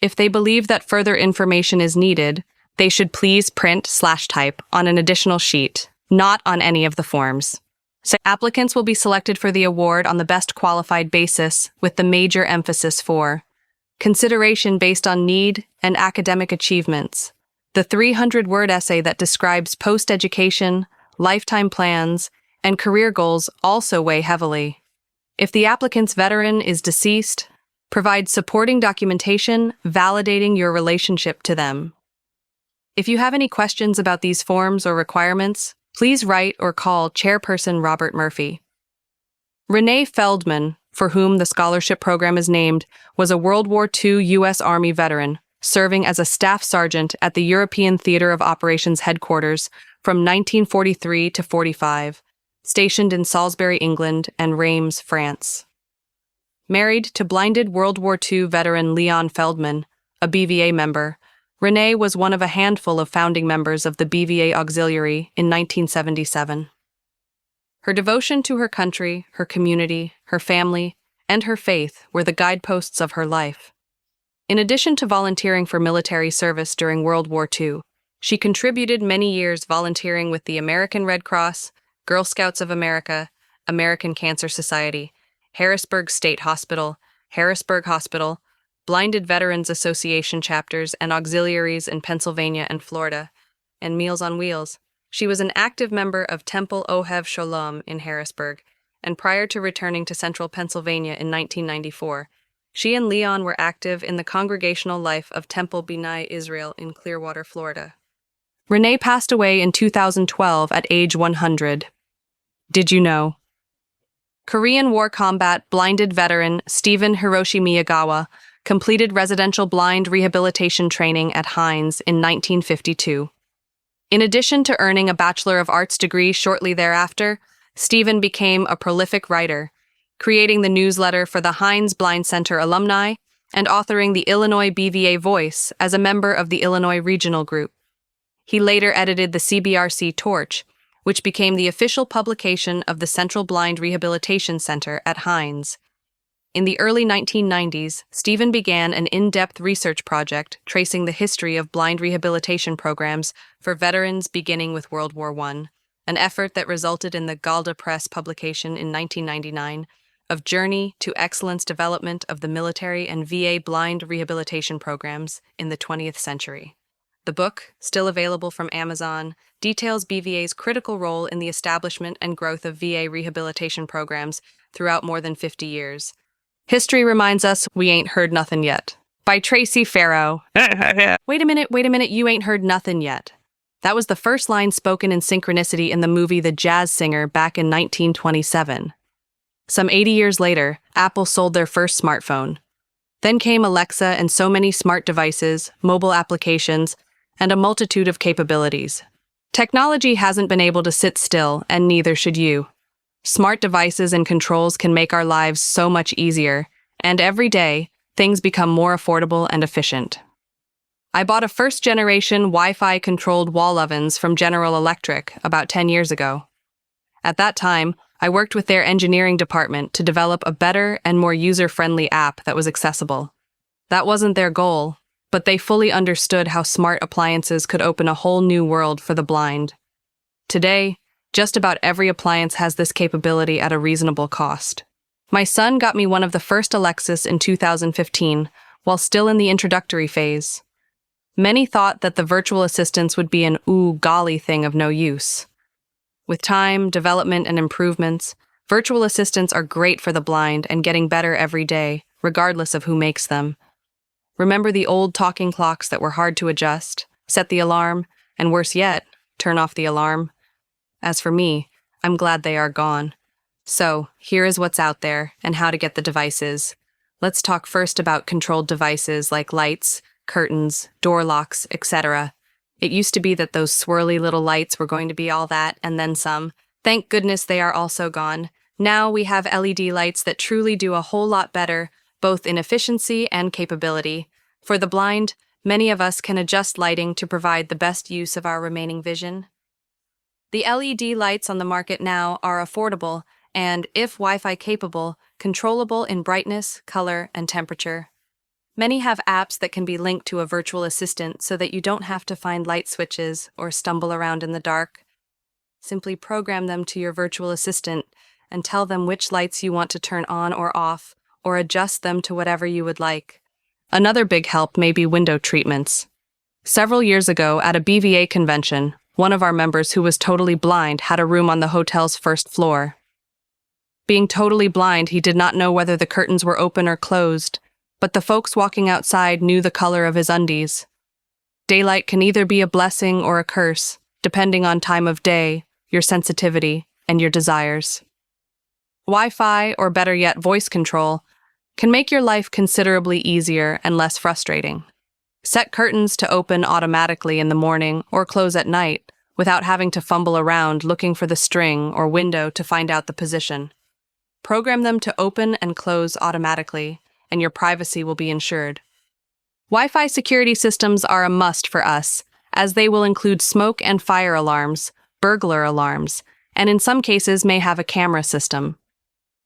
If they believe that further information is needed, they should please print/type on an additional sheet, not on any of the forms. So applicants will be selected for the award on the best qualified basis, with the major emphasis for consideration based on need and academic achievements. The 300-word essay that describes post-education, lifetime plans, and career goals also weigh heavily. If the applicant's veteran is deceased, provide supporting documentation validating your relationship to them. If you have any questions about these forms or requirements, please write or call Chairperson Robert Murphy. Renee Feldman, for whom the scholarship program is named, was a World War II U.S. Army veteran, serving as a staff sergeant at the European Theater of Operations headquarters from 1943 to 45, stationed in Salisbury, England, and Reims, France. Married to blinded World War II veteran Leon Feldman, a BVA member, Renee was one of a handful of founding members of the BVA Auxiliary in 1977. Her devotion to her country, her community, her family, and her faith were the guideposts of her life. In addition to volunteering for military service during World War II, she contributed many years volunteering with the American Red Cross, Girl Scouts of America, American Cancer Society, Harrisburg State Hospital, Harrisburg Hospital, Blinded Veterans Association chapters and auxiliaries in Pennsylvania and Florida, and Meals on Wheels. She was an active member of Temple Ohev Sholom in Harrisburg, and prior to returning to central Pennsylvania in 1994, she and Leon were active in the congregational life of Temple B'nai Israel in Clearwater, Florida. Renee passed away in 2012 at age 100. Did you know? Korean War combat blinded veteran Stephen Hiroshi Miyagawa completed residential blind rehabilitation training at Hines in 1952. In addition to earning a Bachelor of Arts degree shortly thereafter, Stephen became a prolific writer, creating the newsletter for the Hines Blind Center alumni and authoring the Illinois BVA Voice as a member of the Illinois Regional Group. He later edited the CBRC Torch, which became the official publication of the Central Blind Rehabilitation Center at Hines. In the early 1990s, Stephen began an in-depth research project tracing the history of blind rehabilitation programs for veterans beginning with World War I, an effort that resulted in the Galda Press publication in 1999 of Journey to Excellence Development of the Military and VA Blind Rehabilitation Programs in the 20th Century. The book, still available from Amazon, details BVA's critical role in the establishment and growth of VA rehabilitation programs throughout more than 50 years. History reminds us we ain't heard nothing yet. By Tracy Farrow. Wait a minute, you ain't heard nothing yet. That was the first line spoken in synchronicity in the movie The Jazz Singer back in 1927. Some 80 years later, Apple sold their first smartphone. Then came Alexa and so many smart devices, mobile applications, and a multitude of capabilities. Technology hasn't been able to sit still, and neither should you. Smart devices and controls can make our lives so much easier, and every day, things become more affordable and efficient. I bought a first-generation Wi-Fi controlled wall ovens from General Electric about 10 years ago. At that time, I worked with their engineering department to develop a better and more user-friendly app that was accessible. That wasn't their goal, but they fully understood how smart appliances could open a whole new world for the blind. Today, just about every appliance has this capability at a reasonable cost. My son got me one of the first Alexas in 2015, while still in the introductory phase. Many thought that the virtual assistants would be an ooh golly thing of no use. With time, development, and improvements, virtual assistants are great for the blind and getting better every day, regardless of who makes them. Remember the old talking clocks that were hard to adjust, set the alarm, and worse yet, turn off the alarm? As for me, I'm glad they are gone. So, here is what's out there and how to get the devices. Let's talk first about controlled devices like lights, curtains, door locks, etc. It used to be that those swirly little lights were going to be all that and then some. Thank goodness they are also gone. Now we have LED lights that truly do a whole lot better, both in efficiency and capability. For the blind, many of us can adjust lighting to provide the best use of our remaining vision. The LED lights on the market now are affordable and, if Wi-Fi capable, controllable in brightness, color, and temperature. Many have apps that can be linked to a virtual assistant so that you don't have to find light switches or stumble around in the dark. Simply program them to your virtual assistant and tell them which lights you want to turn on or off, or adjust them to whatever you would like. Another big help may be window treatments. Several years ago, at a BVA convention, one of our members who was totally blind had a room on the hotel's first floor. Being totally blind, he did not know whether the curtains were open or closed, but the folks walking outside knew the color of his undies. Daylight can either be a blessing or a curse, depending on time of day, your sensitivity, and your desires. Wi-Fi, or better yet, voice control, can make your life considerably easier and less frustrating. Set curtains to open automatically in the morning or close at night without having to fumble around looking for the string or window to find out the position. Program them to open and close automatically, and your privacy will be ensured. Wi-Fi security systems are a must for us, as they will include smoke and fire alarms, burglar alarms, and in some cases may have a camera system.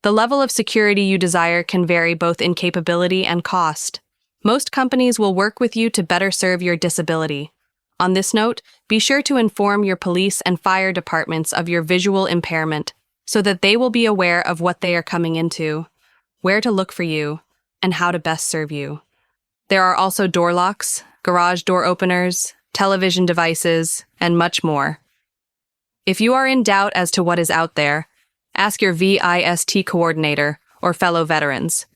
The level of security you desire can vary both in capability and cost. Most companies will work with you to better serve your disability. On this note, be sure to inform your police and fire departments of your visual impairment so that they will be aware of what they are coming into, where to look for you, and how to best serve you. There are also door locks, garage door openers, television devices, and much more. If you are in doubt as to what is out there, ask your VIST coordinator or fellow veterans.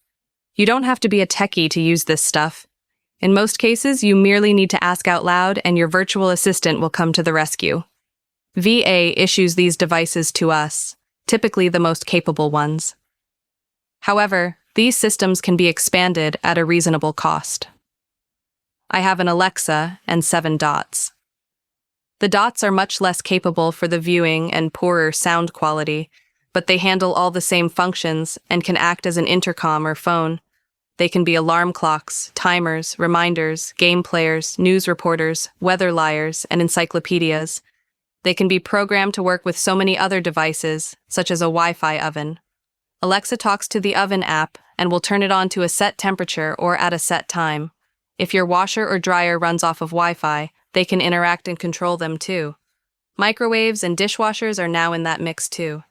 You don't have to be a techie to use this stuff. In most cases, you merely need to ask out loud and your virtual assistant will come to the rescue. VA issues these devices to us, typically the most capable ones. However, these systems can be expanded at a reasonable cost. I have an Alexa and 7 dots. The dots are much less capable for the viewing and poorer sound quality, but they handle all the same functions and can act as an intercom or phone. They can be alarm clocks, timers, reminders, game players, news reporters, weather liars, and encyclopedias. They can be programmed to work with so many other devices, such as a Wi-Fi oven. Alexa talks to the oven app and will turn it on to a set temperature or at a set time. If your washer or dryer runs off of Wi-Fi, they can interact and control them too. Microwaves and dishwashers are now in that mix too.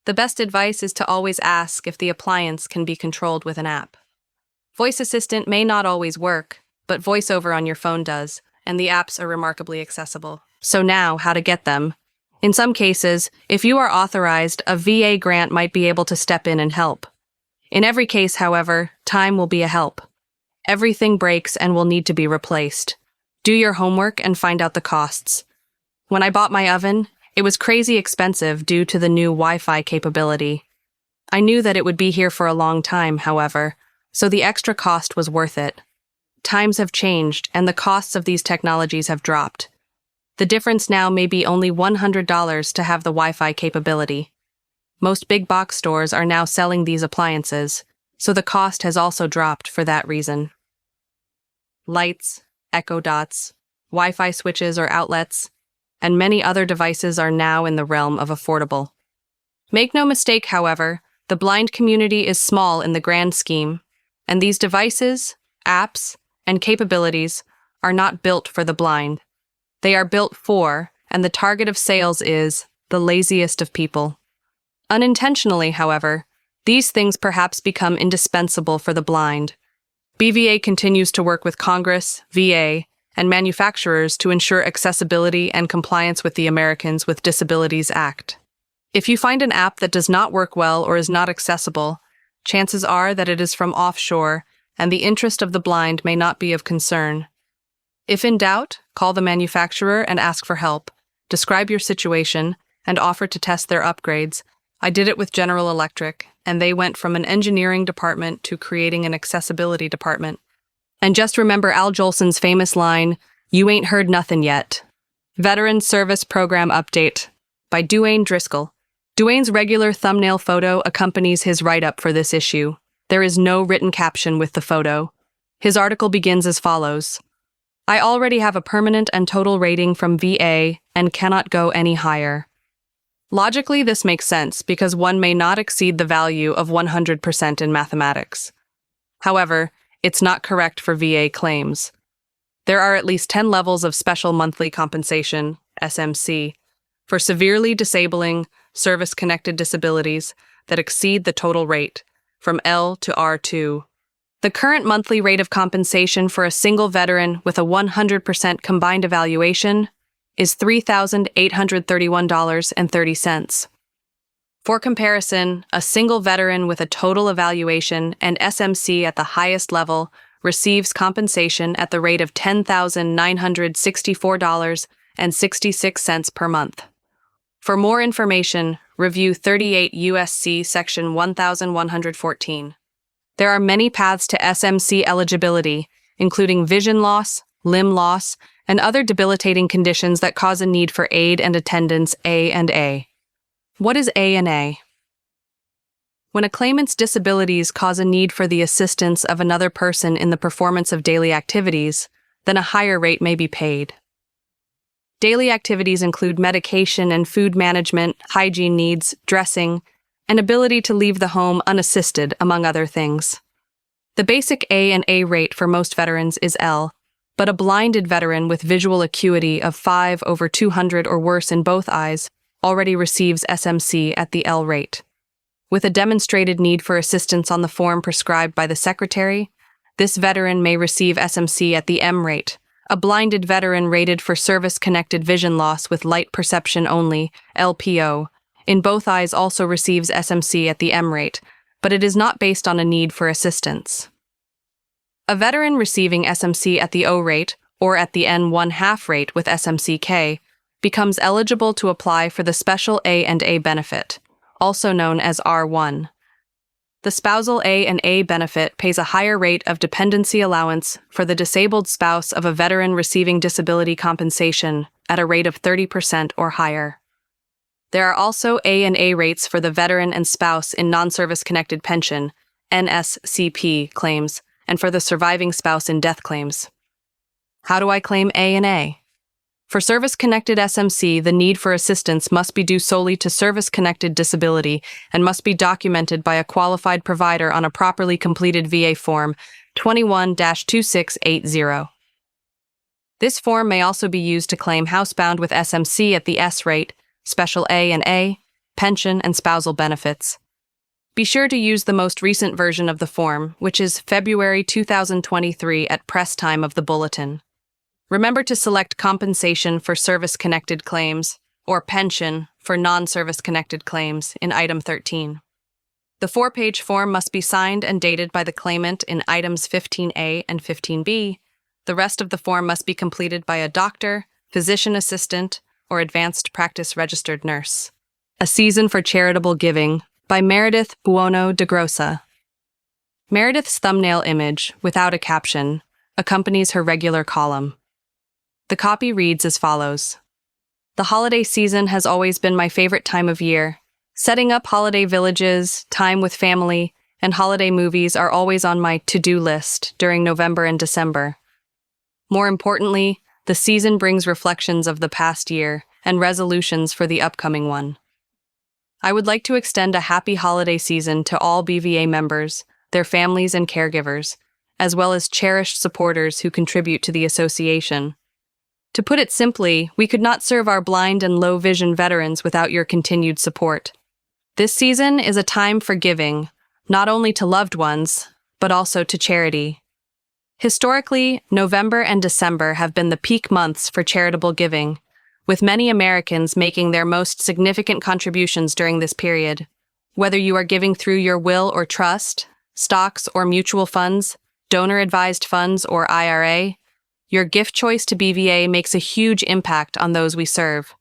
The best advice is to always ask if the appliance can be controlled with an app. Voice Assistant may not always work, but VoiceOver on your phone does, and the apps are remarkably accessible. So now, how to get them? In some cases, if you are authorized, a VA grant might be able to step in and help. In every case, however, time will be a help. Everything breaks and will need to be replaced. Do your homework and find out the costs. When I bought my oven, it was crazy expensive due to the new Wi-Fi capability. I knew that it would be here for a long time, however, so the extra cost was worth it. Times have changed and the costs of these technologies have dropped. The difference now may be only $100 to have the Wi-Fi capability. Most big box stores are now selling these appliances, so the cost has also dropped for that reason. Lights, Echo Dots, Wi-Fi switches or outlets, and many other devices are now in the realm of affordable. Make no mistake, however, the blind community is small in the grand scheme, and these devices, apps, and capabilities are not built for the blind. They are built for, and the target of sales is, the laziest of people. Unintentionally, however, these things perhaps become indispensable for the blind. BVA continues to work with Congress, VA, and manufacturers to ensure accessibility and compliance with the Americans with Disabilities Act. If you find an app that does not work well or is not accessible, chances are that it is from offshore, and the interest of the blind may not be of concern. If in doubt, call the manufacturer and ask for help. Describe your situation and offer to test their upgrades. I did it with General Electric, and they went from an engineering department to creating an accessibility department. And just remember Al Jolson's famous line, "You ain't heard nothin' yet." Veteran Service Program Update by Duane Driscoll. Duane's regular thumbnail photo accompanies his write-up for this issue. There is no written caption with the photo. His article begins as follows. I already have a permanent and total rating from VA and cannot go any higher. Logically, this makes sense because one may not exceed the value of 100% in mathematics. However, it's not correct for VA claims. There are at least 10 levels of special monthly compensation, SMC, for severely disabling, service-connected disabilities that exceed the total rate, from L to R2. The current monthly rate of compensation for a single veteran with a 100% combined evaluation is $3,831.30. For comparison, a single veteran with a total evaluation and SMC at the highest level receives compensation at the rate of $10,964.66 per month. For more information, review 38 U.S.C. Section 1114. There are many paths to SMC eligibility, including vision loss, limb loss, and other debilitating conditions that cause a need for aid and attendance A&A. What is A&A? When a claimant's disabilities cause a need for the assistance of another person in the performance of daily activities, then a higher rate may be paid. Daily activities include medication and food management, hygiene needs, dressing, and ability to leave the home unassisted, among other things. The basic A&A rate for most veterans is L, but a blinded veteran with visual acuity of 5/200 or worse in both eyes already receives SMC at the L rate. With a demonstrated need for assistance on the form prescribed by the Secretary, this veteran may receive SMC at the M rate. A blinded veteran rated for service-connected vision loss with light perception only, LPO, in both eyes also receives SMC at the M rate, but it is not based on a need for assistance. A veteran receiving SMC at the O rate, or at the N1/2 rate with SMCK, becomes eligible to apply for the Special A&A benefit, also known as R1. The spousal A&A benefit pays a higher rate of dependency allowance for the disabled spouse of a veteran receiving disability compensation at a rate of 30% or higher. There are also A&A rates for the veteran and spouse in non-service-connected pension, NSCP, claims, and for the surviving spouse in death claims. How do I claim A&A? For service-connected SMC, the need for assistance must be due solely to service-connected disability and must be documented by a qualified provider on a properly completed VA Form 21-2680. This form may also be used to claim housebound with SMC at the S rate, Special A and A, pension, and spousal benefits. Be sure to use the most recent version of the form, which is February 2023 at press time of the bulletin. Remember to select compensation for service-connected claims, or pension for non-service-connected claims in Item 13. The 4-page form must be signed and dated by the claimant in Items 15A and 15B. The rest of the form must be completed by a doctor, physician assistant, or advanced practice registered nurse. A Season for Charitable Giving by Meredith Buono de Grossa. Meredith's thumbnail image, without a caption, accompanies her regular column. The copy reads as follows. The holiday season has always been my favorite time of year. Setting up holiday villages, time with family, and holiday movies are always on my to-do list during November and December. More importantly, the season brings reflections of the past year and resolutions for the upcoming one. I would like to extend a happy holiday season to all BVA members, their families and caregivers, as well as cherished supporters who contribute to the association. To put it simply, we could not serve our blind and low-vision veterans without your continued support. This season is a time for giving, not only to loved ones, but also to charity. Historically, November and December have been the peak months for charitable giving, with many Americans making their most significant contributions during this period. Whether you are giving through your will or trust, stocks or mutual funds, donor-advised funds or IRA, your gift choice to BVA makes a huge impact on those we serve.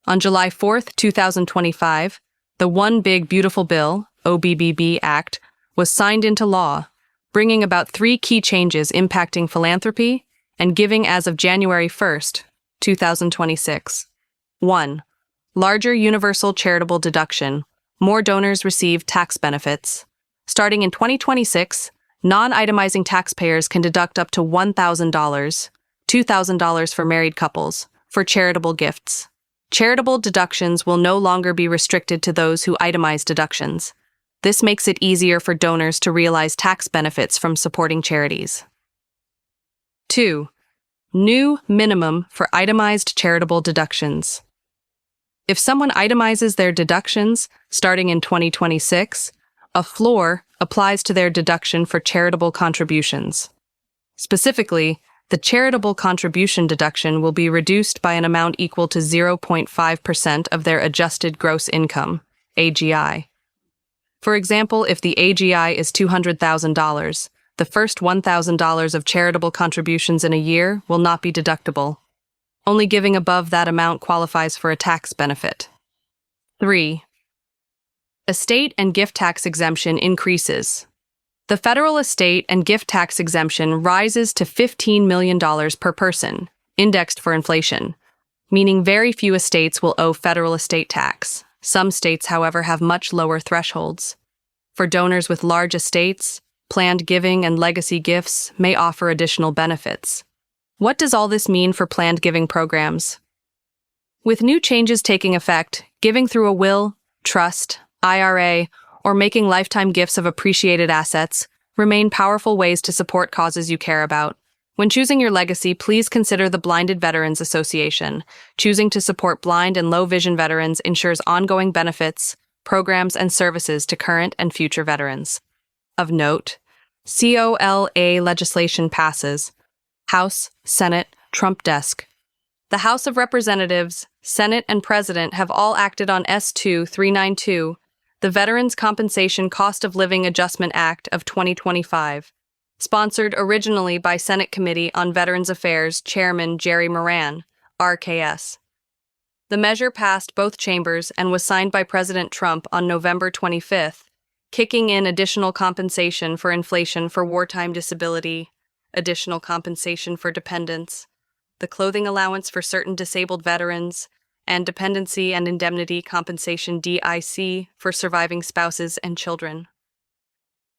On July 4, 2025, the One Big Beautiful Bill, OBBB Act, was signed into law, bringing about 3 key changes impacting philanthropy and giving as of January 1, 2026. 1. Larger universal charitable deduction. More donors receive tax benefits. Starting in 2026, non-itemizing taxpayers can deduct up to $1,000, $2,000 for married couples, for charitable gifts. Charitable deductions will no longer be restricted to those who itemize deductions. This makes it easier for donors to realize tax benefits from supporting charities. 2. New minimum for itemized charitable deductions. If someone itemizes their deductions starting in 2026, a floor applies to their deduction for charitable contributions. Specifically, the charitable contribution deduction will be reduced by an amount equal to 0.5% of their adjusted gross income, AGI. For example, if the AGI is $200,000, the first $1,000 of charitable contributions in a year will not be deductible. Only giving above that amount qualifies for a tax benefit. 3. Estate and gift tax exemption increases. The federal estate and gift tax exemption rises to $15 million per person, indexed for inflation, meaning very few estates will owe federal estate tax. Some states, however, have much lower thresholds. For donors with large estates, planned giving and legacy gifts may offer additional benefits. What does all this mean for planned giving programs? With new changes taking effect, giving through a will, trust, IRA, or making lifetime gifts of appreciated assets remain powerful ways to support causes you care about. When choosing your legacy, please consider the Blinded Veterans Association. Choosing to support blind and low-vision veterans ensures ongoing benefits, programs, and services to current and future veterans. Of note, COLA legislation passes. House, Senate, Trump desk. The House of Representatives, Senate, and President have all acted on S2 392, the Veterans Compensation Cost of Living Adjustment Act of 2025, sponsored originally by Senate Committee on Veterans Affairs Chairman Jerry Moran, RKS. The measure passed both chambers and was signed by President Trump on November 25th, kicking in additional compensation for inflation for wartime disability, additional compensation for dependents, the clothing allowance for certain disabled veterans, and dependency and indemnity compensation DIC for surviving spouses and children.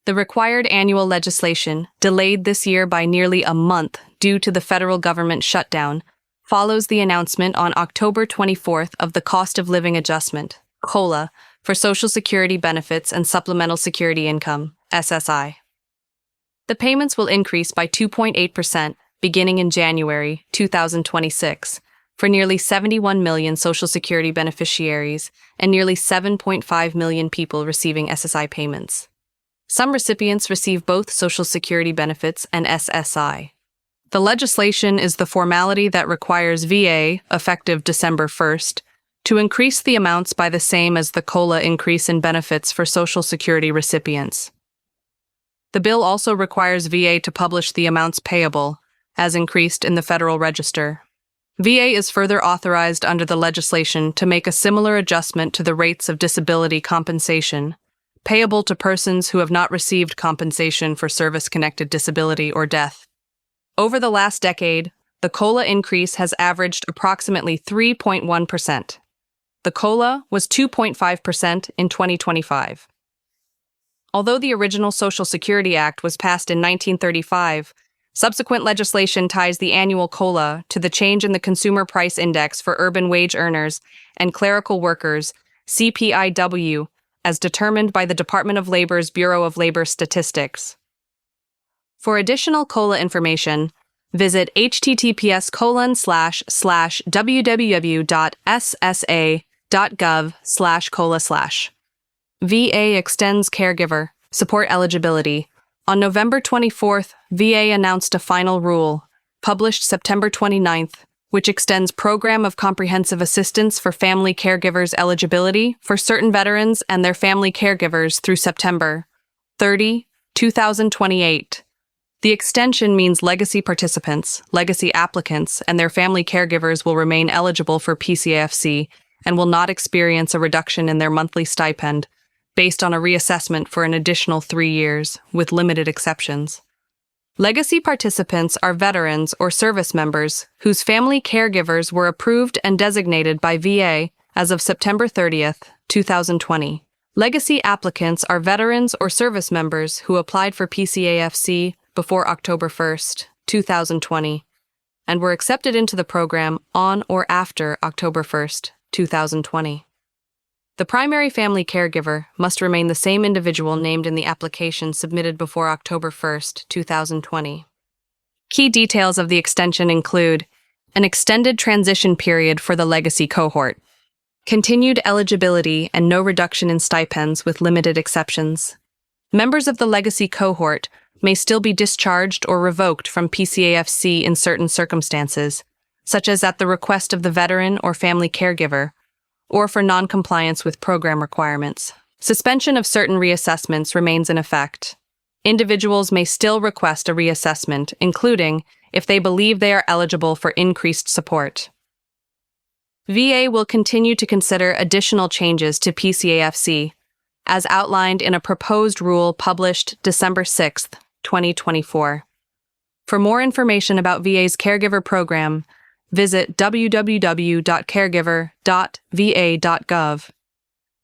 The required annual legislation, delayed this year by nearly a month due to the federal government shutdown, follows the announcement on October 24th of the Cost of Living Adjustment, COLA, for Social Security benefits and Supplemental Security Income, SSI. The payments will increase by 2.8% beginning in January 2026 for nearly 71 million Social Security beneficiaries and nearly 7.5 million people receiving SSI payments. Some recipients receive both Social Security benefits and SSI. The legislation is the formality that requires VA, effective December 1st, to increase the amounts by the same as the COLA increase in benefits for Social Security recipients. The bill also requires VA to publish the amounts payable, as increased in the Federal Register. VA is further authorized under the legislation to make a similar adjustment to the rates of disability compensation, payable to persons who have not received compensation for service-connected disability or death. Over the last decade, the COLA increase has averaged approximately 3.1%. The COLA was 2.5% in 2025. Although the original Social Security Act was passed in 1935, subsequent legislation ties the annual COLA to the change in the Consumer Price Index for urban wage earners and clerical workers, CPIW, as determined by the Department of Labor's Bureau of Labor Statistics. For additional COLA information, visit https://www.ssa.gov/COLA/. VA extends caregiver support eligibility. On November 24th, VA announced a final rule, published September 29th, which extends Program of Comprehensive Assistance for Family Caregivers eligibility for certain veterans and their family caregivers through September 30, 2028. The extension means legacy participants, legacy applicants, and their family caregivers will remain eligible for PCAFC and will not experience a reduction in their monthly stipend based on a reassessment for an additional 3 years, with limited exceptions. Legacy participants are veterans or service members whose family caregivers were approved and designated by VA as of September 30th, 2020. Legacy applicants are veterans or service members who applied for PCAFC before October 1st, 2020, and were accepted into the program on or after October 1st, 2020. The primary family caregiver must remain the same individual named in the application submitted before October 1st, 2020. Key details of the extension include an extended transition period for the legacy cohort, continued eligibility and no reduction in stipends with limited exceptions. Members of the legacy cohort may still be discharged or revoked from PCAFC in certain circumstances, such as at the request of the veteran or family caregiver, or for non-compliance with program requirements. Suspension of certain reassessments remains in effect. Individuals may still request a reassessment, including if they believe they are eligible for increased support. VA will continue to consider additional changes to PCAFC, as outlined in a proposed rule published December 6, 2024. For more information about VA's caregiver program, visit www.caregiver.va.gov.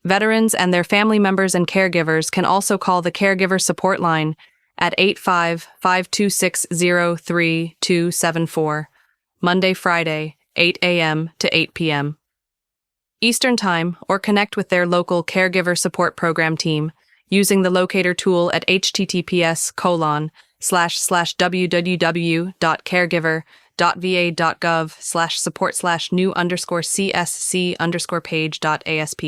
Veterans and their family members and caregivers can also call the Caregiver Support Line at 85-526-03-274, Monday-Friday, 8 a.m. to 8 p.m. Eastern Time, or connect with their local Caregiver Support Program team using the locator tool at https://www.caregiver.va.gov/support/new_csc_page.asp.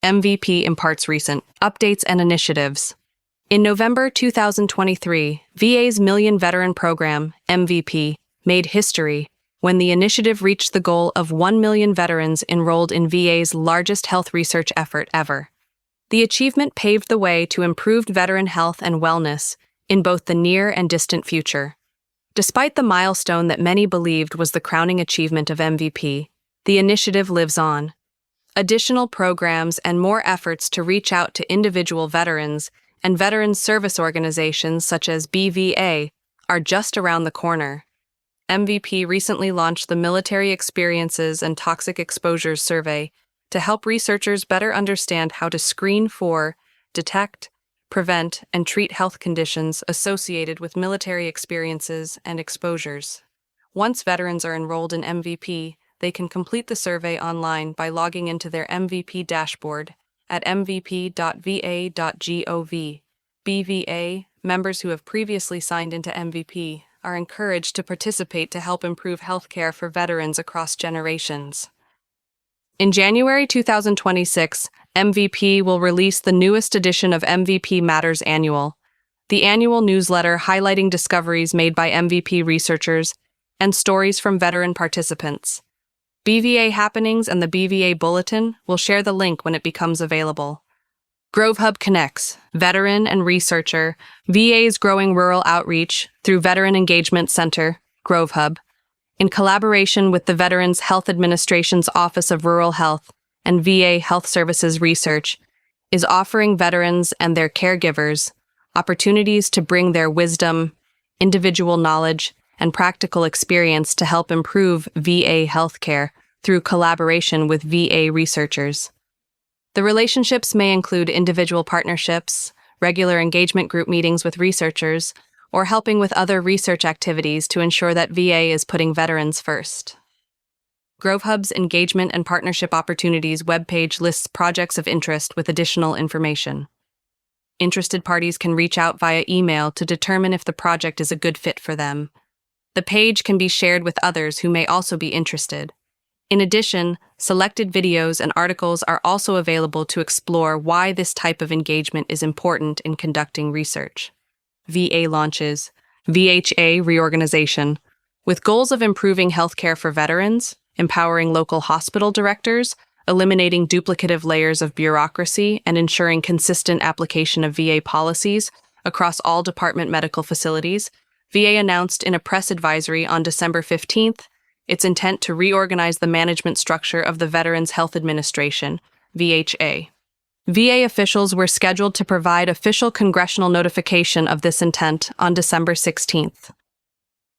MVP imparts recent updates and initiatives. In November 2023, VA's Million Veteran Program, MVP, made history when the initiative reached the goal of 1 million veterans enrolled in VA's largest health research effort ever. The achievement paved the way to improved veteran health and wellness in both the near and distant future. Despite the milestone that many believed was the crowning achievement of MVP, the initiative lives on. Additional programs and more efforts to reach out to individual veterans and veterans service organizations such as BVA are just around the corner. MVP recently launched the Military Experiences and Toxic Exposures Survey to help researchers better understand how to screen for, detect, prevent, and treat health conditions associated with military experiences and exposures. Once veterans are enrolled in MVP, they can complete the survey online by logging into their MVP dashboard at mvp.va.gov. BVA members who have previously signed into MVP are encouraged to participate to help improve healthcare for veterans across generations. In January 2026, MVP will release the newest edition of MVP Matters Annual, the annual newsletter highlighting discoveries made by MVP researchers and stories from veteran participants. BVA Happenings and the BVA Bulletin will share the link when it becomes available. GroveHub connects veteran and researcher, VA's growing rural outreach through Veteran Engagement Center, GroveHub, in collaboration with the Veterans Health Administration's Office of Rural Health and VA Health Services Research, is offering veterans and their caregivers opportunities to bring their wisdom, individual knowledge, and practical experience to help improve VA healthcare through collaboration with VA researchers. The relationships may include individual partnerships, regular engagement group meetings with researchers, or helping with other research activities to ensure that VA is putting veterans first. GroveHub's Engagement and Partnership Opportunities webpage lists projects of interest with additional information. Interested parties can reach out via email to determine if the project is a good fit for them. The page can be shared with others who may also be interested. In addition, selected videos and articles are also available to explore why this type of engagement is important in conducting research. VA launches VHA reorganization, with goals of improving healthcare for veterans, empowering local hospital directors, eliminating duplicative layers of bureaucracy, and ensuring consistent application of VA policies across all department medical facilities. VA announced in a press advisory on December 15th its intent to reorganize the management structure of the Veterans Health Administration, VHA. VA officials were scheduled to provide official congressional notification of this intent on December 16th.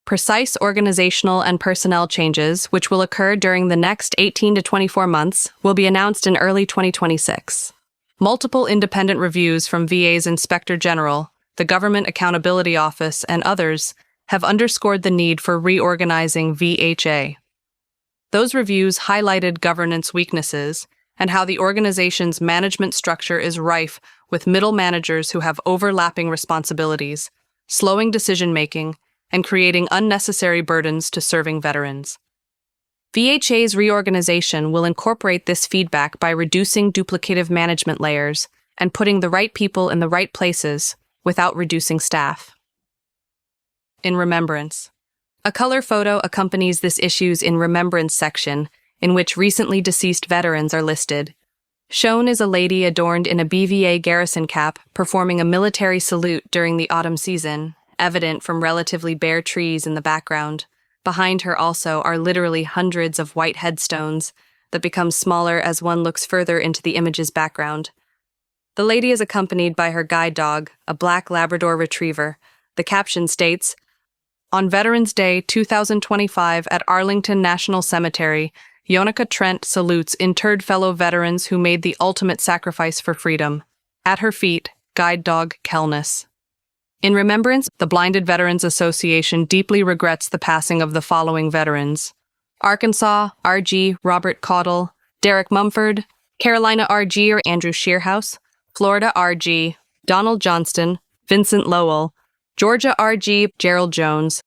Precise organizational and personnel changes, which will occur during the next 18 to 24 months, will be announced in early 2026. Multiple independent reviews from VA's Inspector General, the Government Accountability Office, and others have underscored the need for reorganizing VHA. Those reviews highlighted governance weaknesses and how the organization's management structure is rife with middle managers who have overlapping responsibilities, slowing decision-making, and creating unnecessary burdens to serving veterans. VHA's reorganization will incorporate this feedback by reducing duplicative management layers and putting the right people in the right places without reducing staff. In Remembrance. A color photo accompanies this issue's In Remembrance section, in which recently deceased veterans are listed. Shown is a lady adorned in a BVA garrison cap performing a military salute during the autumn season, evident from relatively bare trees in the background. Behind her also are literally hundreds of white headstones that become smaller as one looks further into the image's background. The lady is accompanied by her guide dog, a black Labrador retriever. The caption states, "On Veterans Day 2025 at Arlington National Cemetery, Yonica Trent salutes interred fellow veterans who made the ultimate sacrifice for freedom. At her feet, guide dog Kelness." In remembrance, the Blinded Veterans Association deeply regrets the passing of the following veterans: Arkansas, R.G. Robert Caudle, Derek Mumford; Carolina, R.G. or Andrew Shearhouse; Florida, R.G. Donald Johnston, Vincent Lowell; Georgia, R.G. Gerald Jones;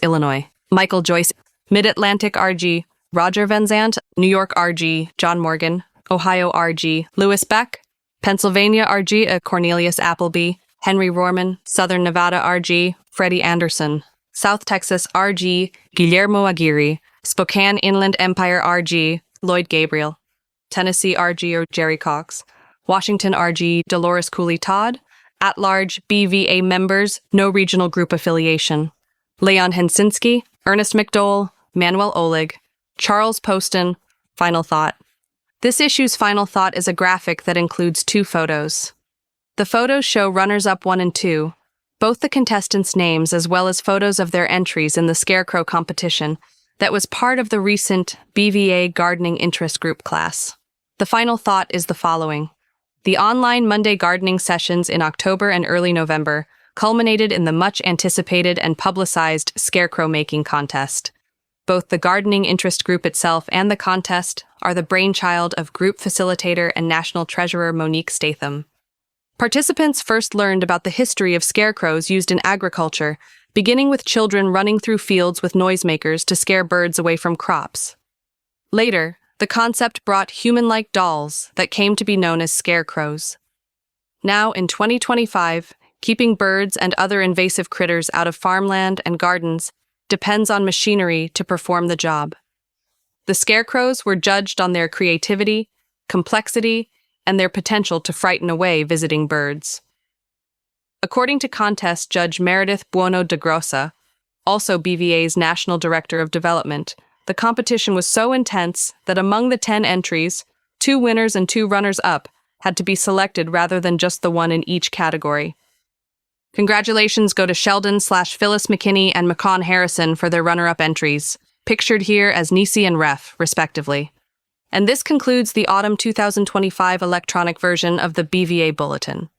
Illinois, Michael Joyce; Mid-Atlantic, R.G. Roger Van Zandt; New York, R.G. John Morgan; Ohio, R.G. Lewis Beck; Pennsylvania, R.G. Cornelius Appleby; Henry Rohrman; Southern Nevada, R.G. Freddie Anderson; South Texas, R.G. Guillermo Aguirre; Spokane Inland Empire, R.G. Lloyd Gabriel; Tennessee, R.G. or Jerry Cox; Washington, R.G. Dolores Cooley Todd; at-large BVA members, no regional group affiliation: Leon Hensinski, Ernest McDowell, Manuel Oleg, Charles Poston. Final thought. This issue's final thought is a graphic that includes 2 photos. The photos show runners-up 1 and 2, both the contestants' names as well as photos of their entries in the Scarecrow competition that was part of the recent BVA Gardening Interest Group class. The final thought is the following. The online Monday gardening sessions in October and early November culminated in the much-anticipated and publicized scarecrow-making contest. Both the gardening interest group itself and the contest are the brainchild of group facilitator and national treasurer Monique Statham. Participants first learned about the history of scarecrows used in agriculture, beginning with children running through fields with noisemakers to scare birds away from crops. Later, the concept brought human-like dolls that came to be known as scarecrows. Now, in 2025, keeping birds and other invasive critters out of farmland and gardens depends on machinery to perform the job. The scarecrows were judged on their creativity, complexity, and their potential to frighten away visiting birds. According to contest judge Meredith Buono de Grossa, also BVA's National Director of Development, the competition was so intense that among the 10 entries, 2 winners and 2 runners-up had to be selected rather than just the one in each category. Congratulations go to Sheldon/Phyllis McKinney and McCon Harrison for their runner-up entries, pictured here as Nisi and Ref, respectively. And this concludes the Autumn 2025 electronic version of the BVA Bulletin.